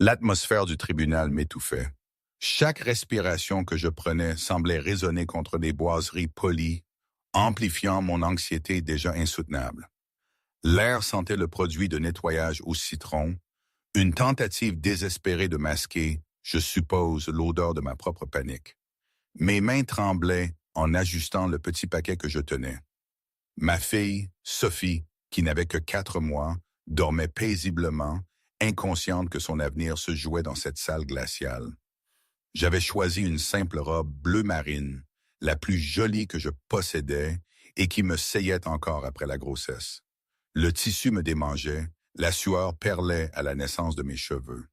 L'atmosphère du tribunal m'étouffait. Chaque respiration que je prenais semblait résonner contre des boiseries polies, amplifiant mon anxiété déjà insoutenable. L'air sentait le produit de nettoyage au citron, une tentative désespérée de masquer, je suppose, l'odeur de ma propre panique. Mes mains tremblaient en ajustant le petit paquet que je tenais. Ma fille, Sophie, qui n'avait que 4 mois, dormait paisiblement, inconsciente que son avenir se jouait dans cette salle glaciale. J'avais choisi une simple robe bleu marine, la plus jolie que je possédais et qui me seyait encore après la grossesse. Le tissu me démangeait, la sueur perlait à la naissance de mes cheveux.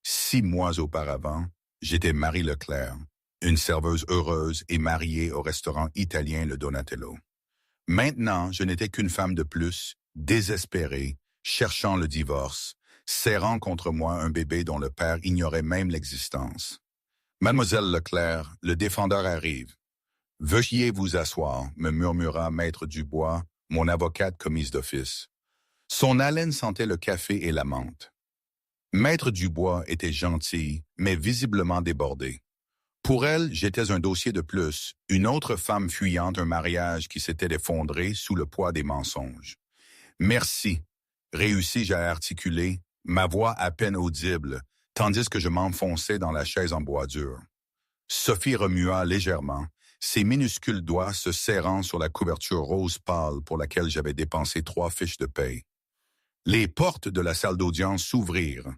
6 mois auparavant, j'étais Marie Leclerc, une serveuse heureuse et mariée au restaurant italien Le Donatello. Maintenant, je n'étais qu'une femme de plus, désespérée, cherchant le divorce, serrant contre moi un bébé dont le père ignorait même l'existence. Mademoiselle Leclerc, le défendeur arrive. Veuillez vous asseoir, me murmura Maître Dubois, mon avocate commise d'office. Son haleine sentait le café et la menthe. Maître Dubois était gentil, mais visiblement débordé. Pour elle, j'étais un dossier de plus, une autre femme fuyant un mariage qui s'était effondré sous le poids des mensonges. Merci, réussis-je à articuler, ma voix à peine audible, tandis que je m'enfonçais dans la chaise en bois dur. Sophie remua légèrement, ses minuscules doigts se serrant sur la couverture rose pâle pour laquelle j'avais dépensé 3 fiches de paie. Les portes de la salle d'audience s'ouvrirent.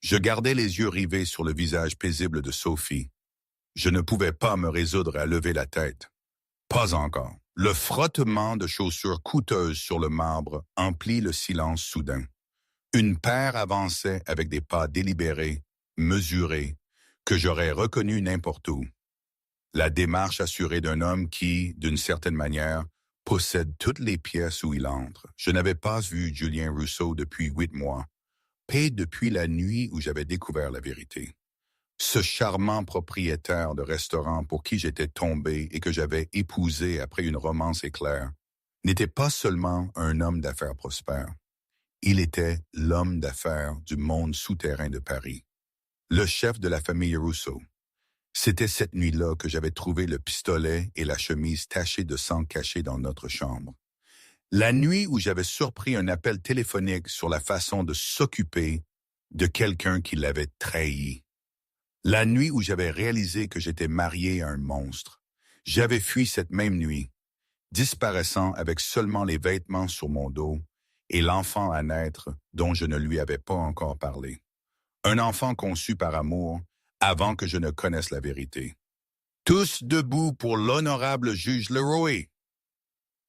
Je gardais les yeux rivés sur le visage paisible de Sophie. Je ne pouvais pas me résoudre à lever la tête. Pas encore. Le frottement de chaussures coûteuses sur le marbre emplit le silence soudain. Une paire avançait avec des pas délibérés, mesurés, que j'aurais reconnu n'importe où. La démarche assurée d'un homme qui, d'une certaine manière, possède toutes les pièces où il entre. Je n'avais pas vu Julien Rousseau depuis 8 mois, et depuis la nuit où j'avais découvert la vérité. Ce charmant propriétaire de restaurant pour qui j'étais tombé et que j'avais épousé après une romance éclair n'était pas seulement un homme d'affaires prospère. Il était l'homme d'affaires du monde souterrain de Paris, le chef de la famille Rousseau. C'était cette nuit-là que j'avais trouvé le pistolet et la chemise tachée de sang cachés dans notre chambre. La nuit où j'avais surpris un appel téléphonique sur la façon de s'occuper de quelqu'un qui l'avait trahi. La nuit où j'avais réalisé que j'étais marié à un monstre. J'avais fui cette même nuit, disparaissant avec seulement les vêtements sur mon dos et l'enfant à naître dont je ne lui avais pas encore parlé. Un enfant conçu par amour avant que je ne connaisse la vérité. Tous debout pour l'honorable juge Leroy.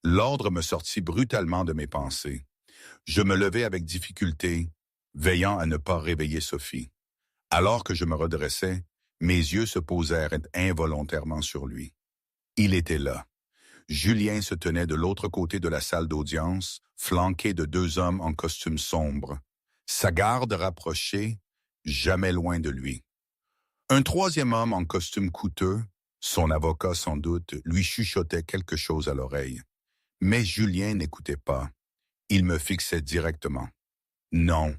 L'ordre me sortit brutalement de mes pensées. Je me levai avec difficulté, veillant à ne pas réveiller Sophie. Alors que je me redressais, mes yeux se posèrent involontairement sur lui. Il était là. Julien se tenait de l'autre côté de la salle d'audience, flanqué de 2 hommes en costume sombre. Sa garde rapprochée, jamais loin de lui. Un 3e homme en costume coûteux, son avocat sans doute, lui chuchotait quelque chose à l'oreille. Mais Julien n'écoutait pas. Il me fixait directement. Non,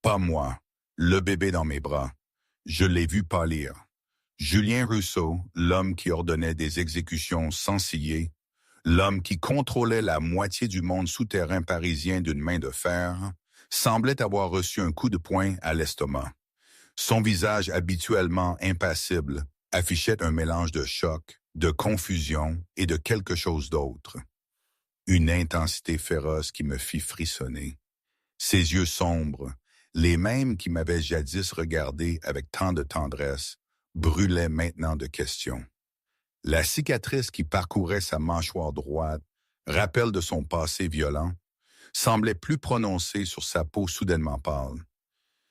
pas moi. Le bébé dans mes bras. Je l'ai vu pâlir. Julien Rousseau, l'homme qui ordonnait des exécutions sans ciller, l'homme qui contrôlait la moitié du monde souterrain parisien d'une main de fer, semblait avoir reçu un coup de poing à l'estomac. Son visage habituellement impassible affichait un mélange de choc, de confusion et de quelque chose d'autre. Une intensité féroce qui me fit frissonner. Ses yeux sombres, les mêmes qui m'avaient jadis regardé avec tant de tendresse, brûlaient maintenant de questions. La cicatrice qui parcourait sa mâchoire droite, rappel de son passé violent, semblait plus prononcée sur sa peau soudainement pâle.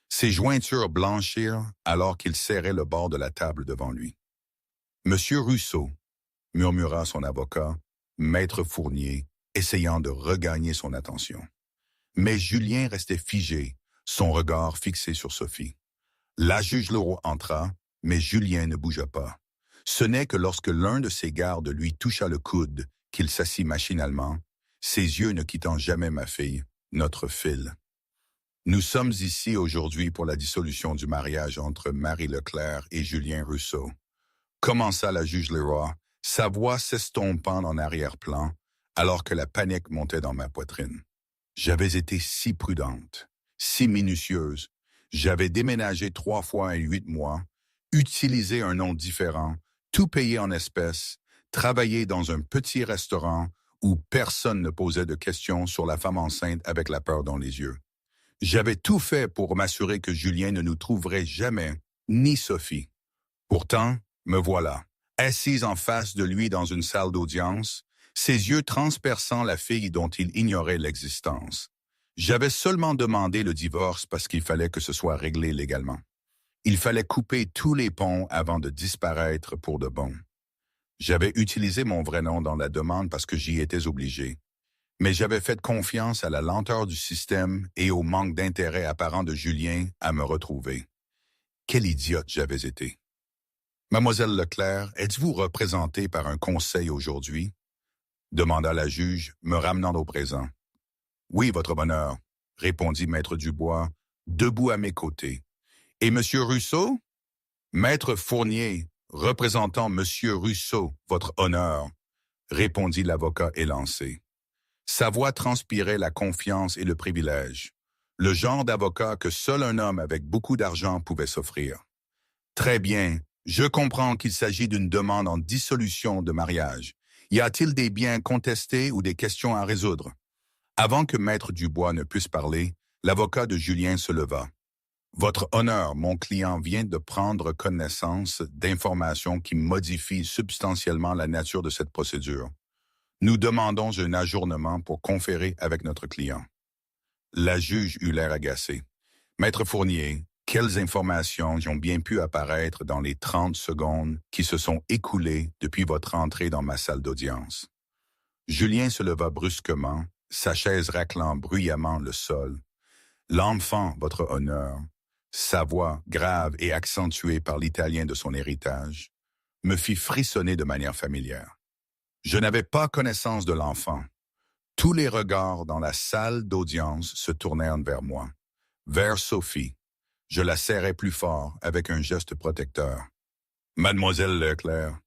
Ses jointures blanchirent alors qu'il serrait le bord de la table devant lui. « Monsieur Rousseau », murmura son avocat, Maître Fournier, essayant de regagner son attention. Mais Julien restait figé, son regard fixé sur Sophie. La juge Leroy entra, mais Julien ne bougea pas. Ce n'est que lorsque l'un de ses gardes lui toucha le coude qu'il s'assit machinalement, ses yeux ne quittant jamais ma fille, notre fille. Nous sommes ici aujourd'hui pour la dissolution du mariage entre Marie Leclerc et Julien Rousseau. Commença la juge Leroy, sa voix s'estompant en arrière-plan, alors que la panique montait dans ma poitrine. J'avais été si prudente, si minutieuse. J'avais déménagé 3 fois en 8 mois, utilisé un nom différent, tout payé en espèces, travaillé dans un petit restaurant où personne ne posait de questions sur la femme enceinte avec la peur dans les yeux. J'avais tout fait pour m'assurer que Julien ne nous trouverait jamais, ni Sophie. Pourtant, me voilà, assise en face de lui dans une salle d'audience, ses yeux transperçant la fille dont il ignorait l'existence. J'avais seulement demandé le divorce parce qu'il fallait que ce soit réglé légalement. Il fallait couper tous les ponts avant de disparaître pour de bon. J'avais utilisé mon vrai nom dans la demande parce que j'y étais obligé. Mais j'avais fait confiance à la lenteur du système et au manque d'intérêt apparent de Julien à me retrouver. Quel idiote j'avais été. Mademoiselle Leclerc, êtes-vous représentée par un conseil aujourd'hui? Demanda la juge, me ramenant au présent. Oui, votre bonheur, répondit Maître Dubois, debout à mes côtés. Et Monsieur Rousseau? Maître Fournier, représentant Monsieur Rousseau, votre honneur, répondit l'avocat élancé. Sa voix transpirait la confiance et le privilège, le genre d'avocat que seul un homme avec beaucoup d'argent pouvait s'offrir. Très bien, je comprends qu'il s'agit d'une demande en dissolution de mariage. Y a-t-il des biens contestés ou des questions à résoudre? Avant que Maître Dubois ne puisse parler, l'avocat de Julien se leva. Votre honneur, mon client vient de prendre connaissance d'informations qui modifient substantiellement la nature de cette procédure. Nous demandons un ajournement pour conférer avec notre client. La juge eut l'air agacée. Maître Fournier, quelles informations ont bien pu apparaître dans les 30 secondes qui se sont écoulées depuis votre entrée dans ma salle d'audience? Julien se leva brusquement, sa chaise raclant bruyamment le sol. L'enfant, votre honneur, sa voix grave et accentuée par l'italien de son héritage, me fit frissonner de manière familière. Je n'avais pas connaissance de l'enfant. Tous les regards dans la salle d'audience se tournèrent vers moi, vers Sophie. Je la serrai plus fort avec un geste protecteur. Mademoiselle Leclerc.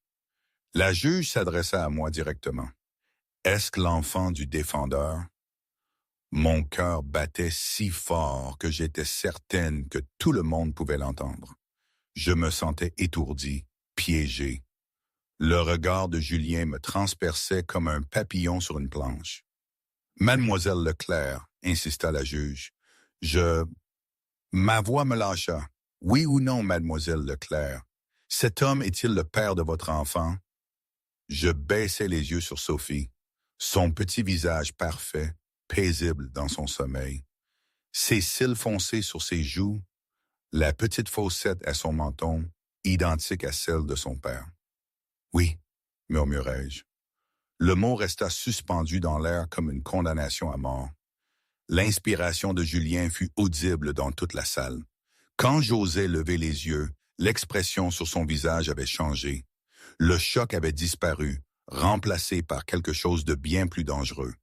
La juge s'adressa à moi directement. Est-ce que l'enfant du défendeur? Mon cœur battait si fort que j'étais certaine que tout le monde pouvait l'entendre. Je me sentais étourdi, piégé. Le regard de Julien me transperçait comme un papillon sur une planche. Mademoiselle Leclerc, insista la juge, Ma voix me lâcha. Oui ou non, mademoiselle Leclerc, cet homme est-il le père de votre enfant? Je baissai les yeux sur Sophie, son petit visage parfait, paisible dans son sommeil, ses cils foncés sur ses joues, la petite fossette à son menton, identique à celle de son père. Oui, murmurai-je. Le mot resta suspendu dans l'air comme une condamnation à mort. L'inspiration de Julien fut audible dans toute la salle. Quand j'osais lever les yeux, l'expression sur son visage avait changé. Le choc avait disparu, remplacé par quelque chose de bien plus dangereux,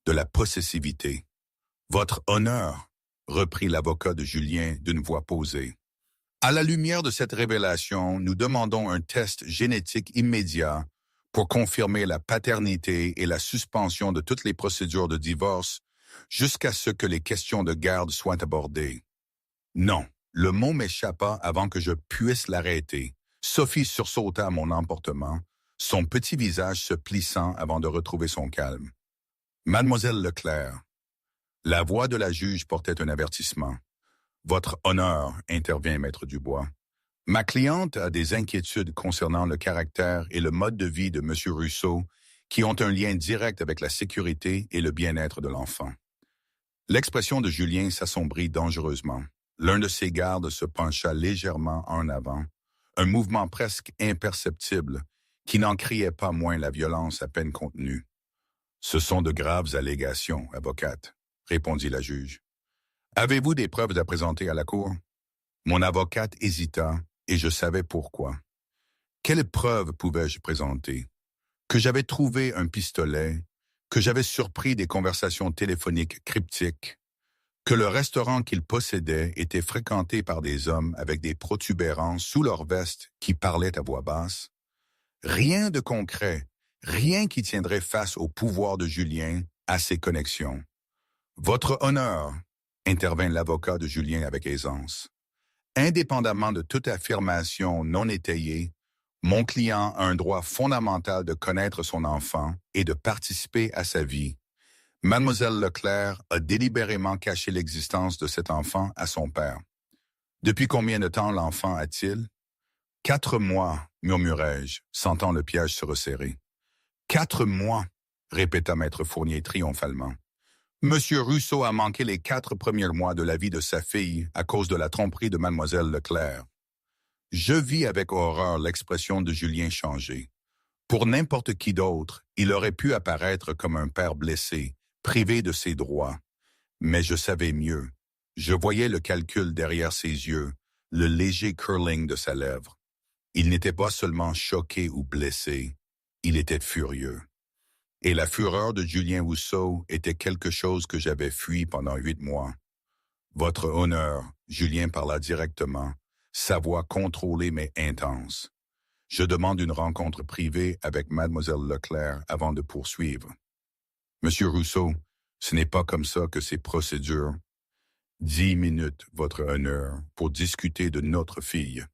de la possessivité. « Votre honneur », reprit l'avocat de Julien d'une voix posée. À la lumière de cette révélation, nous demandons un test génétique immédiat pour confirmer la paternité et la suspension de toutes les procédures de divorce jusqu'à ce que les questions de garde soient abordées. Non, le mot m'échappa avant que je puisse l'arrêter. Sophie sursauta à mon emportement, son petit visage se plissant avant de retrouver son calme. Mademoiselle Leclerc. La voix de la juge portait un avertissement. Votre honneur, intervient Maître Dubois. Ma cliente a des inquiétudes concernant le caractère et le mode de vie de M. Rousseau qui ont un lien direct avec la sécurité et le bien-être de l'enfant. L'expression de Julien s'assombrit dangereusement. L'un de ses gardes se pencha légèrement en avant, un mouvement presque imperceptible qui n'en criait pas moins la violence à peine contenue. « Ce sont de graves allégations, avocate, » répondit la juge. « Avez-vous des preuves à présenter à la cour? » Mon avocate hésita, et je savais pourquoi. Quelles preuves pouvais-je présenter? Que j'avais trouvé un pistolet, que j'avais surpris des conversations téléphoniques cryptiques, que le restaurant qu'il possédait était fréquenté par des hommes avec des protubérances sous leur veste qui parlaient à voix basse. Rien de concret, rien qui tiendrait face au pouvoir de Julien, à ses connexions. Votre honneur, intervint l'avocat de Julien avec aisance. Indépendamment de toute affirmation non étayée, mon client a un droit fondamental de connaître son enfant et de participer à sa vie. Mademoiselle Leclerc a délibérément caché l'existence de cet enfant à son père. Depuis combien de temps l'enfant a-t-il? 4 mois, murmurai-je, sentant le piège se resserrer. 4 mois, répéta maître Fournier triomphalement. Monsieur Rousseau a manqué les 4 premiers mois de la vie de sa fille à cause de la tromperie de mademoiselle Leclerc. Je vis avec horreur l'expression de Julien changer. Pour n'importe qui d'autre, il aurait pu apparaître comme un père blessé, privé de ses droits. Mais je savais mieux. Je voyais le calcul derrière ses yeux, le léger curling de sa lèvre. Il n'était pas seulement choqué ou blessé, il était furieux. Et la fureur de Julien Rousseau était quelque chose que j'avais fui pendant 8 mois. Votre honneur, Julien parla directement, sa voix contrôlée mais intense. Je demande une rencontre privée avec mademoiselle Leclerc avant de poursuivre. Monsieur Rousseau, ce n'est pas comme ça que c'est procédure. 10 minutes, votre honneur, pour discuter de notre fille.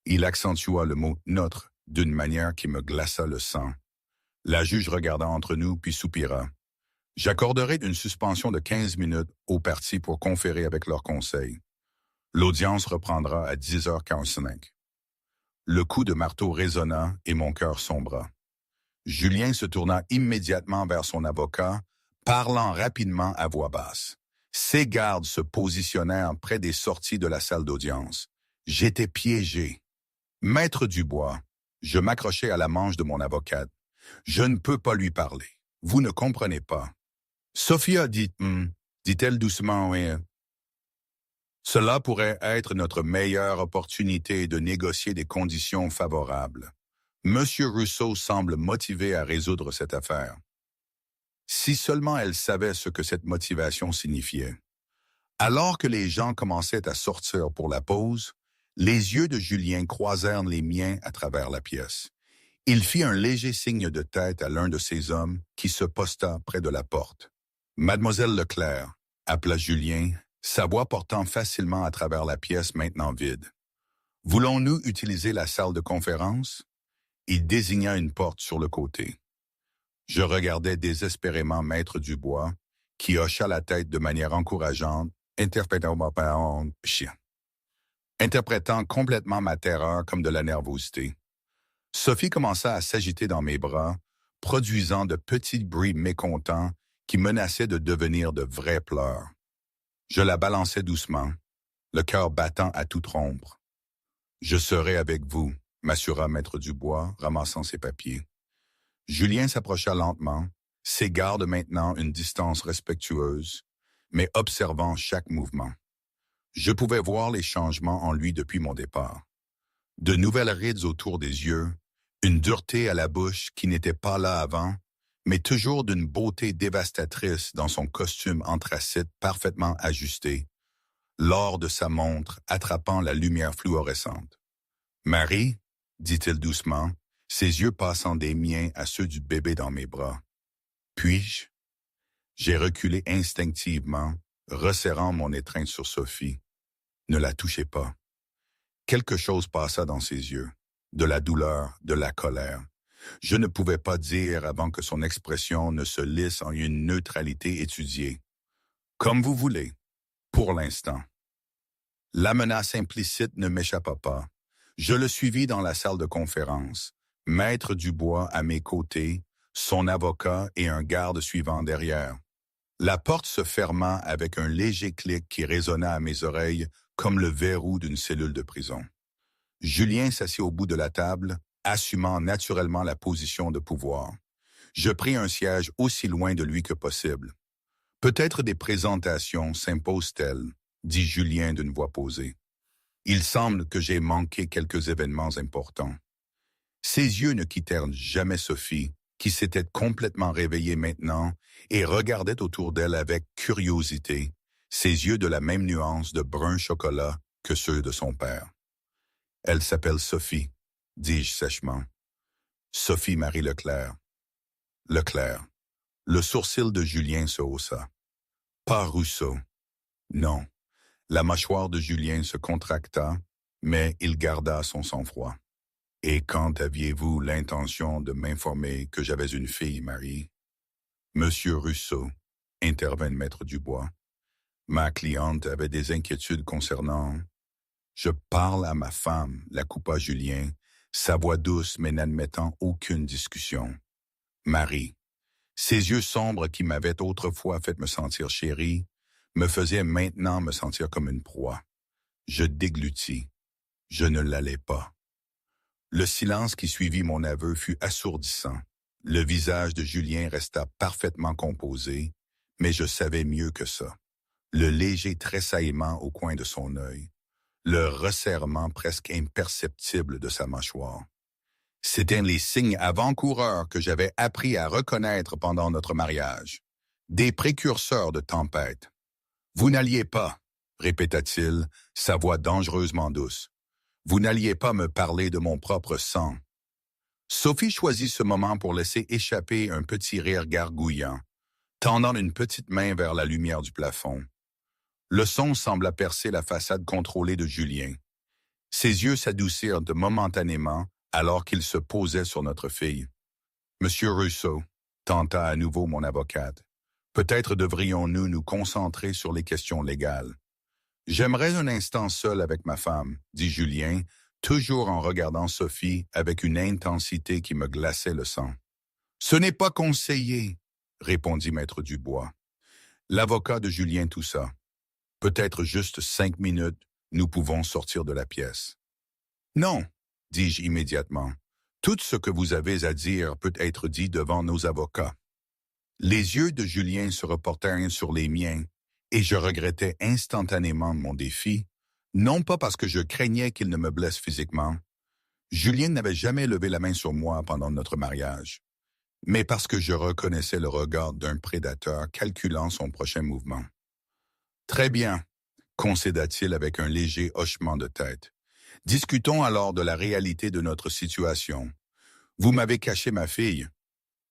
Il accentua le mot « notre » d'une manière qui me glaça le sang. La juge regarda entre nous puis soupira. J'accorderai une suspension de 15 minutes aux parties pour conférer avec leur conseil. L'audience reprendra à 10h45. Le coup de marteau résonna et mon cœur sombra. Julien se tourna immédiatement vers son avocat, parlant rapidement à voix basse. Ses gardes se positionnèrent près des sorties de la salle d'audience. J'étais piégé. Maître Dubois, je m'accrochai à la manche de mon avocate. Je ne peux pas lui parler. Vous ne comprenez pas. Sophia dit-elle doucement, oui. Cela pourrait être notre meilleure opportunité de négocier des conditions favorables. Monsieur Rousseau semble motivé à résoudre cette affaire. Si seulement elle savait ce que cette motivation signifiait. Alors que les gens commençaient à sortir pour la pause, les yeux de Julien croisèrent les miens à travers la pièce. Il fit un léger signe de tête à l'un de ses hommes qui se posta près de la porte. « Mademoiselle Leclerc », appela Julien, sa voix portant facilement à travers la pièce maintenant vide. « Voulons-nous utiliser la salle de conférence ?» Il désigna une porte sur le côté. Je regardais désespérément Maître Dubois, qui hocha la tête de manière encourageante, interprétant complètement ma terreur comme de la nervosité. Sophie commença à s'agiter dans mes bras, produisant de petits bruits mécontents qui menaçaient de devenir de vrais pleurs. Je la balançai doucement, le cœur battant à toute rompre. « Je serai avec vous », m'assura Maître Dubois, ramassant ses papiers. Julien s'approcha lentement, ses gardes maintenant une distance respectueuse, mais observant chaque mouvement. Je pouvais voir les changements en lui depuis mon départ. De nouvelles rides autour des yeux, une dureté à la bouche qui n'était pas là avant, mais toujours d'une beauté dévastatrice dans son costume anthracite parfaitement ajusté, l'or de sa montre attrapant la lumière fluorescente. « Marie », dit-il doucement, ses yeux passant des miens à ceux du bébé dans mes bras. « Puis-je » J'ai reculé instinctivement, resserrant mon étreinte sur Sophie. Ne la touchez pas. Quelque chose passa dans ses yeux, de la douleur, de la colère. Je ne pouvais pas dire avant que son expression ne se lisse en une neutralité étudiée. Comme vous voulez, pour l'instant. La menace implicite ne m'échappa pas. Je le suivis dans la salle de conférence, Maître Dubois à mes côtés, son avocat et un garde suivant derrière. La porte se ferma avec un léger clic qui résonna à mes oreilles comme le verrou d'une cellule de prison. Julien s'assit au bout de la table, assumant naturellement la position de pouvoir. Je pris un siège aussi loin de lui que possible. « Peut-être des présentations s'imposent-elles », dit Julien d'une voix posée. « Il semble que j'ai manqué quelques événements importants. » Ses yeux ne quittèrent jamais Sophie, qui s'était complètement réveillée maintenant et regardait autour d'elle avec curiosité, ses yeux de la même nuance de brun chocolat que ceux de son père. Elle s'appelle Sophie, dis-je sèchement. Sophie Marie Leclerc. Leclerc. Le sourcil de Julien se haussa. Pas Rousseau. Non. La mâchoire de Julien se contracta, mais il garda son sang-froid. Et quand aviez-vous l'intention de m'informer que j'avais une fille, Marie? Monsieur Rousseau, intervint maître Dubois. Ma cliente avait des inquiétudes concernant... Je parle à ma femme, la coupa Julien, sa voix douce mais n'admettant aucune discussion. Marie. Ses yeux sombres qui m'avaient autrefois fait me sentir chérie, me faisaient maintenant me sentir comme une proie. Je déglutis. Je ne l'allais pas. Le silence qui suivit mon aveu fut assourdissant. Le visage de Julien resta parfaitement composé, mais je savais mieux que ça. Le léger tressaillement au coin de son œil, le resserrement presque imperceptible de sa mâchoire. C'étaient les signes avant-coureurs que j'avais appris à reconnaître pendant notre mariage, des précurseurs de tempête. « Vous n'alliez pas, » répéta-t-il, sa voix dangereusement douce. « Vous n'alliez pas me parler de mon propre sang. » Sophie choisit ce moment pour laisser échapper un petit rire gargouillant, tendant une petite main vers la lumière du plafond. Le son sembla percer la façade contrôlée de Julien. Ses yeux s'adoucirent momentanément alors qu'il se posait sur notre fille. « Monsieur Rousseau, » tenta à nouveau mon avocate, « peut-être devrions-nous nous concentrer sur les questions légales. » « J'aimerais un instant seul avec ma femme, » dit Julien, toujours en regardant Sophie avec une intensité qui me glaçait le sang. « Ce n'est pas conseillé, » répondit maître Dubois. L'avocat de Julien toussa. « Peut-être juste 5 minutes, nous pouvons sortir de la pièce. »« Non, » dis-je immédiatement. « Tout ce que vous avez à dire peut être dit devant nos avocats. » Les yeux de Julien se reportèrent sur les miens, et je regrettais instantanément mon défi, non pas parce que je craignais qu'il ne me blesse physiquement. Julien n'avait jamais levé la main sur moi pendant notre mariage, mais parce que je reconnaissais le regard d'un prédateur calculant son prochain mouvement. « Très bien, » concéda-t-il avec un léger hochement de tête. « Discutons alors de la réalité de notre situation. Vous m'avez caché ma fille.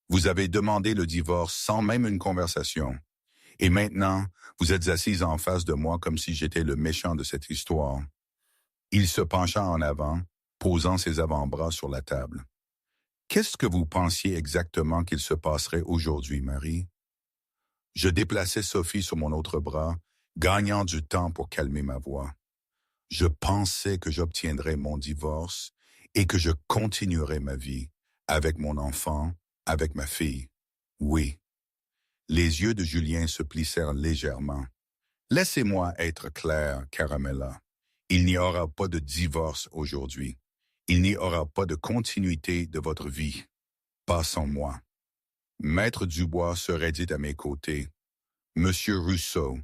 Vous avez demandé le divorce sans même une conversation. Et maintenant, vous êtes assise en face de moi comme si j'étais le méchant de cette histoire. » Il se pencha en avant, posant ses avant-bras sur la table. « Qu'est-ce que vous pensiez exactement qu'il se passerait aujourd'hui, Marie? » Je déplaçai Sophie sur mon autre bras, gagnant du temps pour calmer ma voix. Je pensais que j'obtiendrais mon divorce et que je continuerais ma vie avec mon enfant, avec ma fille. Oui. Les yeux de Julien se plissèrent légèrement. « Laissez-moi être clair, Caramella. Il n'y aura pas de divorce aujourd'hui. Il n'y aura pas de continuité de votre vie. Pas sans moi. » Maître Dubois se raidit à mes côtés. « Monsieur Rousseau,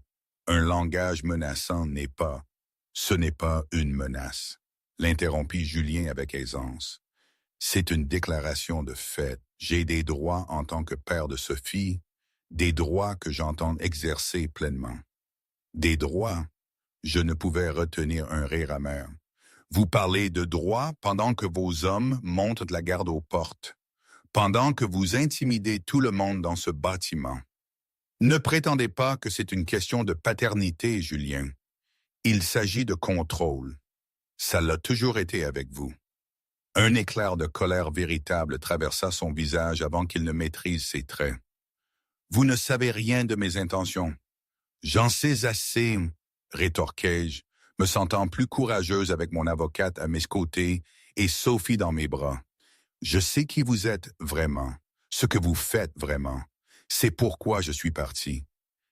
un langage menaçant n'est pas... Ce n'est pas une menace. » L'interrompit Julien avec aisance. « C'est une déclaration de fait. J'ai des droits en tant que père de Sophie, des droits que j'entends exercer pleinement. » Des droits? Je ne pouvais retenir un rire amer. Vous parlez de droits pendant que vos hommes montent la garde aux portes, pendant que vous intimidez tout le monde dans ce bâtiment. Ne prétendez pas que c'est une question de paternité, Julien. Il s'agit de contrôle. Ça l'a toujours été avec vous. Un éclair de colère véritable traversa son visage avant qu'il ne maîtrise ses traits. Vous ne savez rien de mes intentions. J'en sais assez, rétorquai-je, me sentant plus courageuse avec mon avocate à mes côtés et Sophie dans mes bras. Je sais qui vous êtes vraiment, ce que vous faites vraiment. C'est pourquoi je suis parti.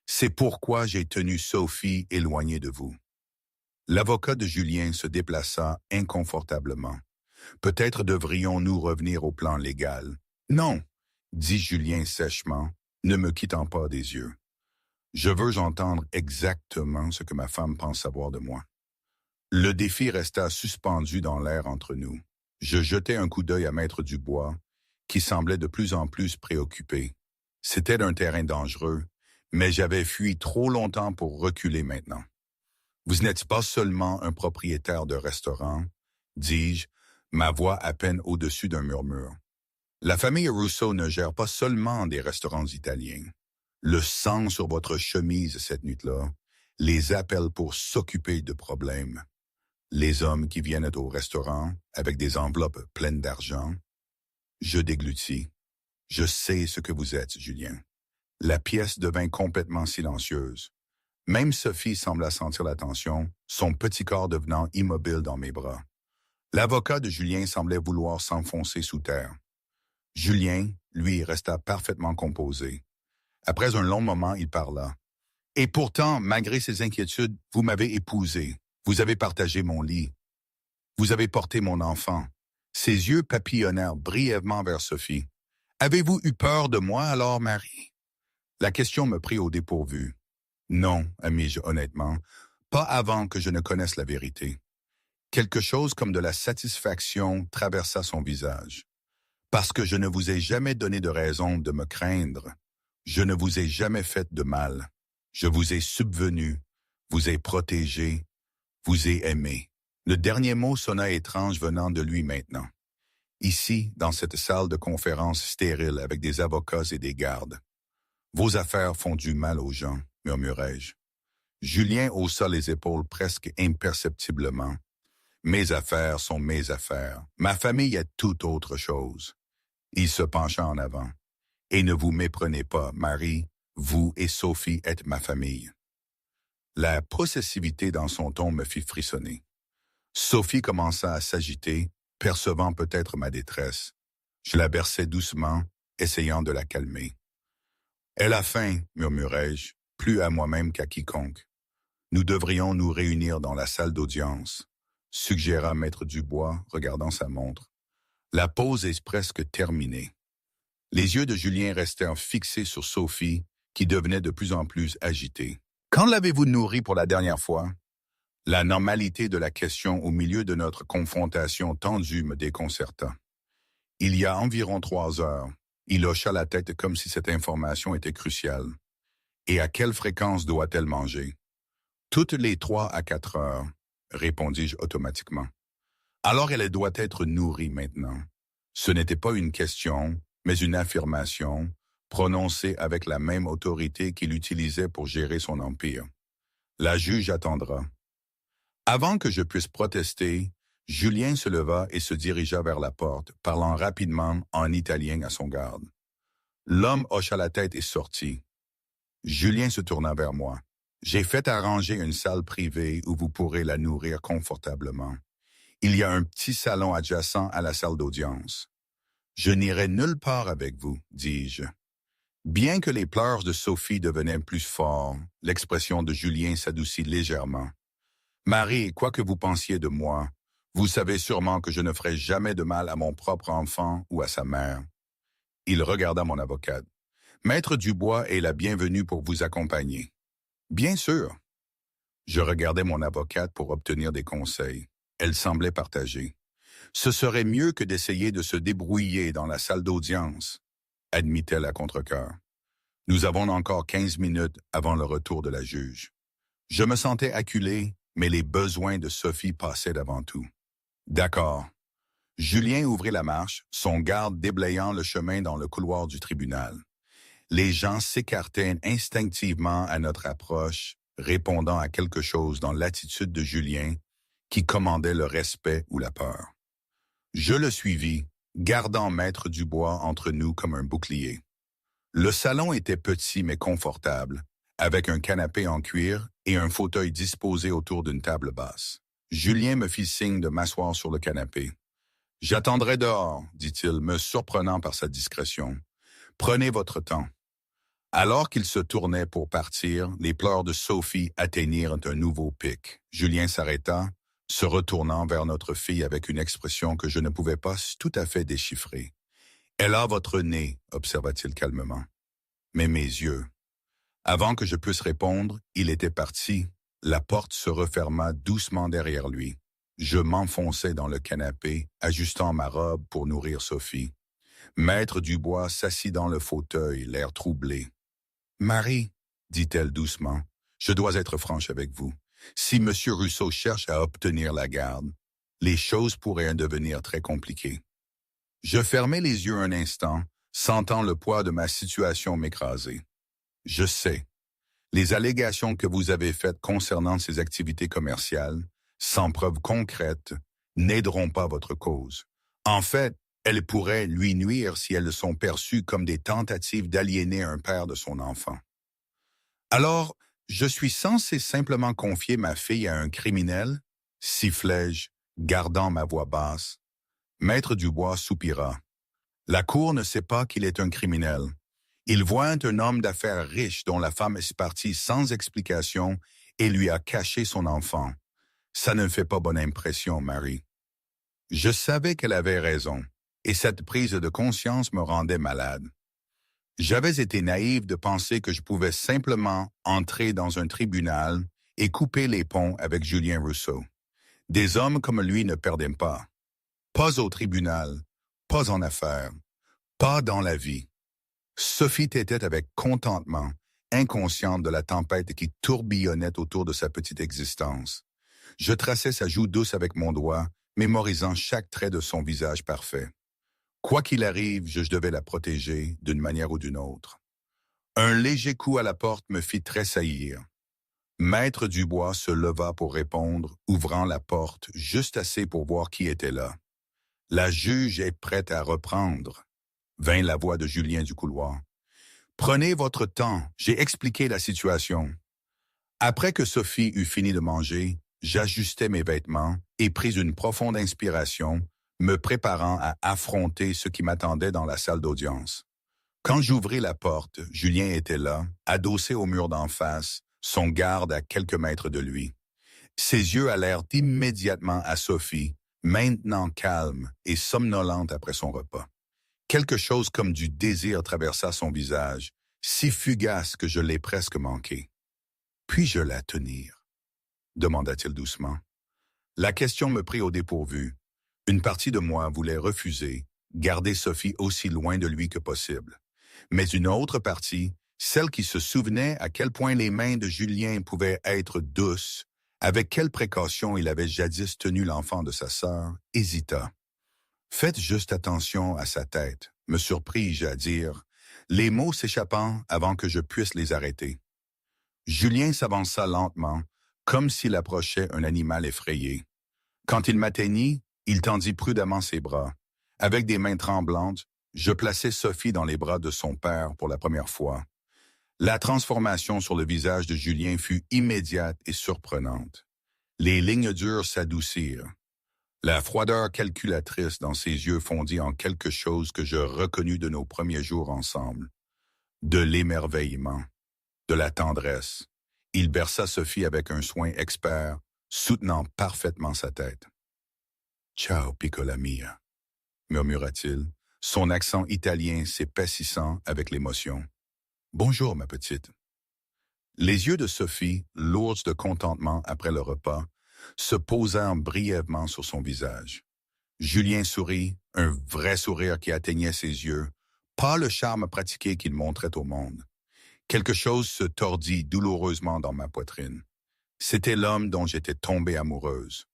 C'est pourquoi j'ai tenu Sophie éloignée de vous. L'avocat de Julien se déplaça inconfortablement. Peut-être devrions-nous revenir au plan légal. Non, dit Julien sèchement, ne me quittant pas des yeux. Je veux entendre exactement ce que ma femme pense savoir de moi. Le défi resta suspendu dans l'air entre nous. Je jetai un coup d'œil à maître Dubois, qui semblait de plus en plus préoccupé. C'était un terrain dangereux, Mais j'avais fui trop longtemps pour reculer maintenant. Vous n'êtes pas seulement un propriétaire de restaurant, dis-je, ma voix à peine au-dessus d'un murmure. La famille Rousseau ne gère pas seulement des restaurants italiens. Le sang sur votre chemise cette nuit-là, les appels pour s'occuper de problèmes, les hommes qui viennent au restaurant avec des enveloppes pleines d'argent. Je déglutis. Je sais ce que vous êtes, Julien. La pièce devint complètement silencieuse. Même Sophie sembla sentir la tension, son petit corps devenant immobile dans mes bras. L'avocat de Julien semblait vouloir s'enfoncer sous terre. Julien, lui, resta parfaitement composé. Après un long moment, il parla. « Et pourtant, malgré ces inquiétudes, vous m'avez épousé. Vous avez partagé mon lit. Vous avez porté mon enfant. » Ses yeux papillonnèrent brièvement vers Sophie. « Avez-vous eu peur de moi alors, Marie? » La question me prit au dépourvu. « Non, ami-je honnêtement, pas avant que je ne connaisse la vérité. » Quelque chose comme de la satisfaction traversa son visage. « Parce que je ne vous ai jamais donné de raison de me craindre. Je ne vous ai jamais fait de mal. Je vous ai subvenu, vous ai protégé, vous ai aimé. » Le dernier mot sonna étrange venant de lui maintenant. Ici, dans cette salle de conférence stérile avec des avocats et des gardes. « Vos affaires font du mal aux gens, » murmurai-je. Julien haussa les épaules presque imperceptiblement. « Mes affaires sont mes affaires. Ma famille est toute autre chose. » Il se pencha en avant. « Et ne vous méprenez pas, Marie, vous et Sophie êtes ma famille. » La possessivité dans son ton me fit frissonner. Sophie commença à s'agiter, percevant peut-être ma détresse. Je la berçai doucement, essayant de la calmer. « Elle a faim, murmurai-je, plus à moi-même qu'à quiconque. Nous devrions nous réunir dans la salle d'audience, suggéra Maître Dubois, regardant sa montre. La pause est presque terminée. Les yeux de Julien restèrent fixés sur Sophie, qui devenait de plus en plus agitée. « Quand l'avez-vous nourrie pour la dernière fois? » La normalité de la question au milieu de notre confrontation tendue me déconcerta. « Il y a environ 3 heures. » Il hocha la tête comme si cette information était cruciale. « Et à quelle fréquence doit-elle manger? » « Toutes les 3 à 4 heures, » répondis-je automatiquement. « Alors elle doit être nourrie maintenant. » Ce n'était pas une question, mais une affirmation, prononcée avec la même autorité qu'il utilisait pour gérer son empire. La juge attendra. Avant que je puisse protester, Julien se leva et se dirigea vers la porte, parlant rapidement en italien à son garde. L'homme hocha la tête et sortit. Julien se tourna vers moi. « J'ai fait arranger une salle privée où vous pourrez la nourrir confortablement. Il y a un petit salon adjacent à la salle d'audience. Je n'irai nulle part avec vous, dis-je. » Bien que les pleurs de Sophie devenaient plus forts, l'expression de Julien s'adoucit légèrement. « Marie, quoi que vous pensiez de moi, vous savez sûrement que je ne ferai jamais de mal à mon propre enfant ou à sa mère. » Il regarda mon avocate. « Maître Dubois est la bienvenue pour vous accompagner. » « Bien sûr. » Je regardais mon avocate pour obtenir des conseils. Elle semblait partagée. « Ce serait mieux que d'essayer de se débrouiller dans la salle d'audience, » admit-elle à contre-cœur. « Nous avons encore 15 minutes avant le retour de la juge. » Je me sentais acculé, mais les besoins de Sophie passaient avant tout. « D'accord. » Julien ouvrit la marche, son garde déblayant le chemin dans le couloir du tribunal. Les gens s'écartaient instinctivement à notre approche, répondant à quelque chose dans l'attitude de Julien qui commandait le respect ou la peur. Je le suivis, gardant Maître Dubois entre nous comme un bouclier. Le salon était petit mais confortable, avec un canapé en cuir et un fauteuil disposé autour d'une table basse. Julien me fit signe de m'asseoir sur le canapé. « J'attendrai dehors, » dit-il, me surprenant par sa discrétion. « Prenez votre temps. » Alors qu'il se tournait pour partir, les pleurs de Sophie atteignirent un nouveau pic. Julien s'arrêta, se retournant vers notre fille avec une expression que je ne pouvais pas tout à fait déchiffrer. « Elle a votre nez, » observa-t-il calmement. « Mais mes yeux. » Avant que je puisse répondre, il était parti. La porte se referma doucement derrière lui. Je m'enfonçai dans le canapé, ajustant ma robe pour nourrir Sophie. Maître Dubois s'assit dans le fauteuil, l'air troublé. « Marie, dit-elle doucement, je dois être franche avec vous. Si M. Russo cherche à obtenir la garde, les choses pourraient devenir très compliquées. Je fermai les yeux un instant, sentant le poids de ma situation m'écraser. Je sais, les allégations que vous avez faites concernant ces activités commerciales, sans preuve concrète, n'aideront pas votre cause. En fait, elles pourraient lui nuire si elles sont perçues comme des tentatives d'aliéner un père de son enfant. Alors, je suis censé simplement confier ma fille à un criminel? Sifflai-je, gardant ma voix basse. Maître Dubois soupira. La Cour ne sait pas qu'il est un criminel. Il voit un homme d'affaires riche dont la femme est partie sans explication et lui a caché son enfant. Ça ne fait pas bonne impression, Marie. Je savais qu'elle avait raison, et cette prise de conscience me rendait malade. J'avais été naïf de penser que je pouvais simplement entrer dans un tribunal et couper les ponts avec Julien Rousseau. Des hommes comme lui ne perdaient pas. Pas au tribunal, pas en affaires, pas dans la vie. Sophie tétait avec contentement, inconsciente de la tempête qui tourbillonnait autour de sa petite existence. Je traçais sa joue douce avec mon doigt, mémorisant chaque trait de son visage parfait. Quoi qu'il arrive, je devais la protéger d'une manière ou d'une autre. Un léger coup à la porte me fit tressaillir. Maître Dubois se leva pour répondre, ouvrant la porte juste assez pour voir qui était là. « La juge est prête à reprendre », vint la voix de Julien du couloir. « Prenez votre temps, j'ai expliqué la situation. » Après que Sophie eut fini de manger, j'ajustai mes vêtements et pris une profonde inspiration, me préparant à affronter ce qui m'attendait dans la salle d'audience. Quand j'ouvris la porte, Julien était là, adossé au mur d'en face, son garde à quelques mètres de lui. Ses yeux allèrent immédiatement à Sophie, maintenant calme et somnolente après son repas. Quelque chose comme du désir traversa son visage, si fugace que je l'ai presque manqué. « Puis-je la tenir ?» demanda-t-il doucement. La question me prit au dépourvu. Une partie de moi voulait refuser, garder Sophie aussi loin de lui que possible. Mais une autre partie, celle qui se souvenait à quel point les mains de Julien pouvaient être douces, avec quelle précaution il avait jadis tenu l'enfant de sa sœur, hésita. « Faites juste attention à sa tête », me surpris-je à dire, les mots s'échappant avant que je puisse les arrêter. Julien s'avança lentement, comme s'il approchait un animal effrayé. Quand il m'atteignit, il tendit prudemment ses bras. Avec des mains tremblantes, je plaçai Sophie dans les bras de son père pour la première fois. La transformation sur le visage de Julien fut immédiate et surprenante. Les lignes dures s'adoucirent. La froideur calculatrice dans ses yeux fondit en quelque chose que je reconnus de nos premiers jours ensemble. De l'émerveillement, de la tendresse. Il berça Sophie avec un soin expert, soutenant parfaitement sa tête. « Ciao, piccola mia », murmura-t-il, son accent italien s'épaississant avec l'émotion. « Bonjour, ma petite. » Les yeux de Sophie, lourds de contentement après le repas, se posèrent brièvement sur son visage. Julien sourit, un vrai sourire qui atteignait ses yeux, pas le charme pratiqué qu'il montrait au monde. Quelque chose se tordit douloureusement dans ma poitrine. C'était l'homme dont j'étais tombée amoureuse.